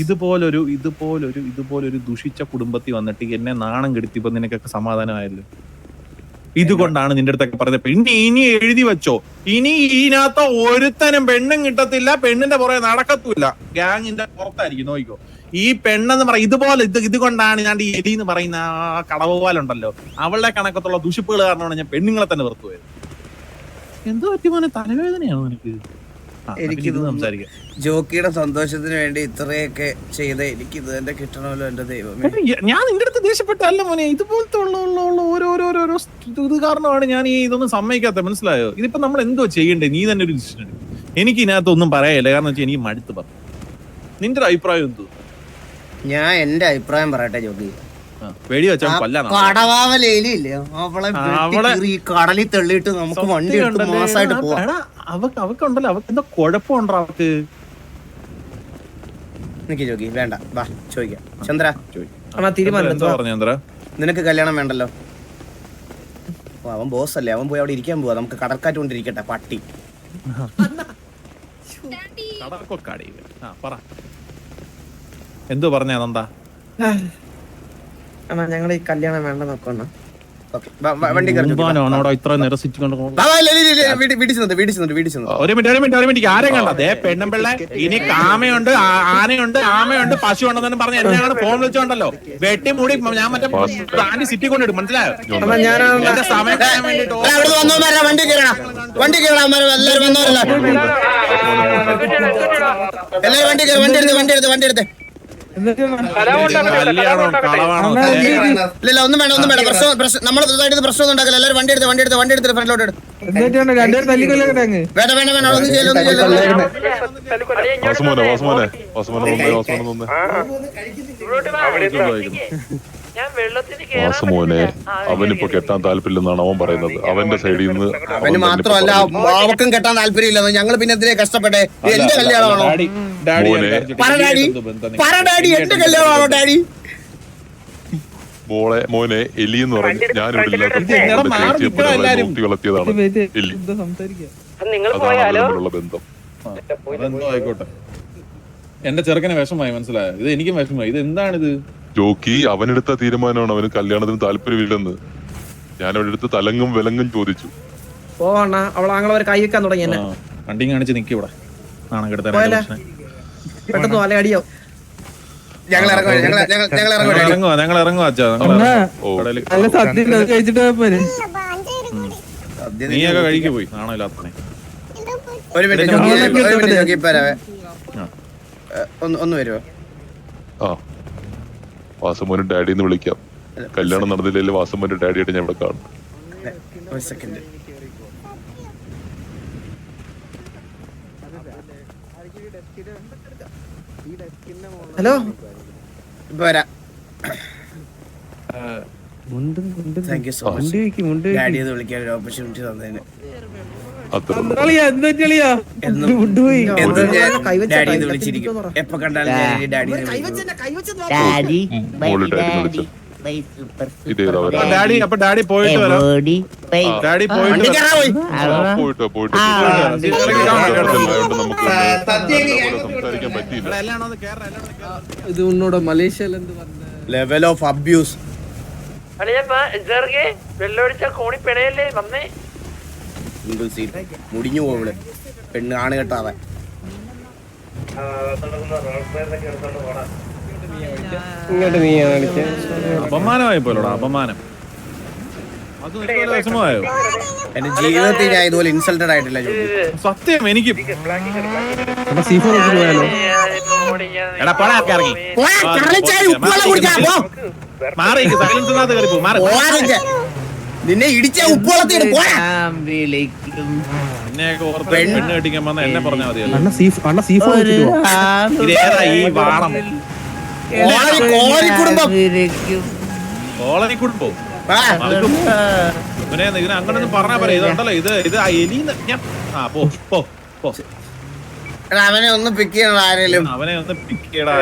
ഇതുപോലൊരു ദുഷിച്ച കുടുംബത്തിൽ വന്നിട്ട് എന്നെ നാണം കെടുത്തിയപ്പോ നിനക്കൊക്കെ സമാധാനമായല്ലോ. ഇതുകൊണ്ടാണ് നിന്റെ അടുത്തൊക്കെ പറഞ്ഞത് ഇനി എഴുതി വെച്ചോ, ഇനി ഇതിനകത്ത് ഒരുത്തനും പെണ്ണും കിട്ടത്തില്ല, പെണ്ണിന്റെ പുറകെ നടക്കത്തുമില്ല, ഗ്യാങ്ങിന്റെ പുറത്തായിരിക്കും. നോക്കിക്കോ, ഈ പെണ്ണെന്ന് പറയും ഇതുപോലെ ഇതുകൊണ്ടാണ് ഞാൻ ഈ എലി എന്ന് പറയുന്ന ആ കടവ് പോലുണ്ടല്ലോ അവളുടെ കണക്കത്തുള്ള ദുഷിപ്പുകൾ കാരണമാണ് ഞാൻ പെണ്ണുങ്ങളെ തന്നെ വെറുത്തു പോയത്. എന്തോ പറ്റി മോനെ, തലവേദനയാണോ നിനക്ക്? എനിക്ക് ജോക്കിയുടെ സന്തോഷത്തിന് വേണ്ടി ഇത്രയൊക്കെ ചെയ്ത എനിക്ക് ഇത് തന്നെ കിട്ടണമല്ലോ എന്റെ ദൈവമേ. ഞാൻ നിന്റെ അടുത്ത് ദേഷ്യപ്പെട്ടല്ല മോനെ, ഇതുപോലത്തെ ഓരോരോ ഇത് കാരണമാണ് ഞാൻ ഈ ഇതൊന്നും സമ്മതിക്കാത്ത. മനസ്സിലായോ? ഇതിപ്പോ നമ്മൾ എന്തോ ചെയ്യണ്ടേ? നീ തന്നെ ഒരു ഡിസിഷൻ എടുക്കും. എനിക്ക് ഇതിനകത്തൊന്നും പറയാനില്ല, കാരണം വെച്ചാൽ എനിക്ക് മടുത്ത് പറഞ്ഞു. നിന്റെ ഒരു അഭിപ്രായം എന്തോ? ഞാൻ എന്റെ അഭിപ്രായം പറയട്ടെ ജോഗി. വെടി വെച്ചാൽ കൊല്ലാൻ കടവാവലയില്ലേ അവളെ ഈ കടലിൽ തള്ളിയിട്ട് നമുക്ക് വണ്ടി എടുത്ത് മാസമായിട്ട് പോവാം. അവക്കുണ്ടല്ലോ, അവക്ക് എന്താ കുഴപ്പമുണ്ടോ അവക്ക്? നിക്ക് ജോഗി, വേണ്ട, വാ ചോദിക്കാം. ചന്ദ്ര, തീരുമാനം നിനക്ക് കല്യാണം വേണ്ടല്ലോ? അവൻ ബോസ് അല്ലേ, അവൻ പോയി അവിടെ ഇരിക്കാൻ പോവാ. നമുക്ക് കടൽക്കാറ്റ് കൊണ്ടിരിക്കട്ടെ പട്ടി. എന്തോ പറഞ്ഞ നന്ദ? ഞങ്ങൾ ഈ കല്യാണം വേണ്ട നോക്കണ. വണ്ടി ഇത്ര നിരസിച്ചുകൊണ്ട് ഒരു മിനിറ്റ് ആരെയും കണ്ട പെണ്ണുമ്പിള്ള ഇനി കാമയുണ്ട്, ആനയുണ്ട്, ആമയുണ്ട്, പശു ഉണ്ടെന്നു പറഞ്ഞ എന്നെയാണ് ഫോൺ വിളിച്ചോണ്ടല്ലോ വെട്ടി മൂടി. ഞാൻ മറ്റേ പ്ലാന്റ് സിറ്റി കൊണ്ടിടും, മനസ്സിലായോ? എന്റെ സമയം കളയാൻ വേണ്ടിട്ട് വണ്ടി എടുത്ത് കല്യാണം കളവാണോ? ഇല്ല, ഒന്നും വേണ്ട, നമ്മൾ പ്രശ്നമൊന്നും ഉണ്ടാക്കില്ല. എല്ലാവരും വണ്ടി എടുത്ത് ഫ്രണ്ടിലോട്ട് എടുത്ത്. വേണ്ട, ഒന്നും ചെയ്യില്ല. വാസുമോനെ അവനിപ്പോ കെട്ടാൻ താല്പര്യമില്ലെന്നാണ് അവൻ പറയുന്നത്. അവന്റെ സൈഡിൽ നിന്ന് അവന് മാത്രമല്ല അവക്കും കെട്ടാൻ താല്പര്യമില്ല. ഞങ്ങൾ പിന്നെ എന്തിനാ കഷ്ടപ്പെട്ടെ? എന്റെ കല്യാണമാണോ? പറ ഡാഡി, എന്റെ കല്യാണമാണോ ഡാഡി? മോനെ എലി എന്ന് പറഞ്ഞു ഞാനിവിടെ വളർത്തിയതാണ് എലി. അതാണ് ബന്ധം. അതെന്തോ ആയിക്കോട്ടെ. എന്റെ ചെറുക്കനെ വിഷമായി, മനസ്സിലായോ? ഇത് എനിക്കും വിഷമായി. ഇത് എന്താണിത്? ജോക്കി അവനെടുത്ത തീരുമാനമാണ് അവന് കല്യാണത്തിന് താല്പര്യമില്ലെന്ന്. ഞാൻ അവിടെ അടുത്ത് തലങ്ങും വിലങ്ങും ചോദിച്ചു. അവളാങ്ങളെ കൈ വെക്കാൻ തുടങ്ങി. വണ്ടി കാണിച്ച് നിക്ക് ഇവിടെ. പെട്ടെന്ന് അല്ലെ അടിയോ? ഞങ്ങൾ ഇറങ്ങുവാ അച്ഛാ. നീയൊക്കെ കഴിക്ക് പോയി, ആണോ ഇല്ലാത്തനെ? ഒരു മിനിറ്റ് ഒന്ന് വരുമോ? ആ, വാസമോനും ഡാഡിന്ന് വിളിക്കാം. കല്യാണം നടന്നില്ലെങ്കിൽ വാസമോന്റെ ഡാഡിയായിട്ട് ഞാൻ ഇവിടെ കാണും. ഒരു സെക്കൻഡ്. ഹലോ, ഇപ്പൊ വരാം. Thank you so much daddy എന്ന് വിളിക്കാൻ ഒരു ഓപ്പർച്യൂണിറ്റി തന്നതിന്. ഡാഡി എന്ന് വിളിച്ചിരിക്കും എപ്പോ കണ്ടാലും. ഡാഡി ഡാഡി അപ്പൊ ഡാഡി പോയിട്ട് വരാം. ഡാഡി പോയിട്ട് സംസാരിക്കാൻ പറ്റിയില്ല. ഇത് ഉന്നോട് മലേഷ്യയിൽ എന്ത് ലെവൽ ഓഫ് അബ്യൂസ്. മുടിഞ്ഞു പോവള് പെണ്ണ് ആണ് കേട്ടാവൻ. അപമാനമായി പോലോടാ, അപമാനം. അത് വിഷമമായോ? എന്റെ ജീവിതത്തിൽ ഞാൻ ഇതുപോലെ ഇൻസൾട്ടഡ് ആയിട്ടില്ല. സത്യം എനിക്ക് നിന്നെ ഇടിച്ച ഉപ്പുവെള്ളത്തിൽ പെണ്ണ് കെട്ടിക്കാൻ വന്ന എന്നെ പറഞ്ഞാൽ മതിയല്ലോ. ഈ വാണം കോളനി കുടുംബം ഇതിനെ അങ്ങനൊന്നും പറഞ്ഞാ പറയാ. ഇതുണ്ടല്ലോ, ഇത് എലിന്ന് ഞാൻ അവനെ ഒന്ന് പിക്ക് ചെയ്യണം ആരെങ്കിലും. അവനെ ഒന്ന് പിക്ക് ചെയ്യണം.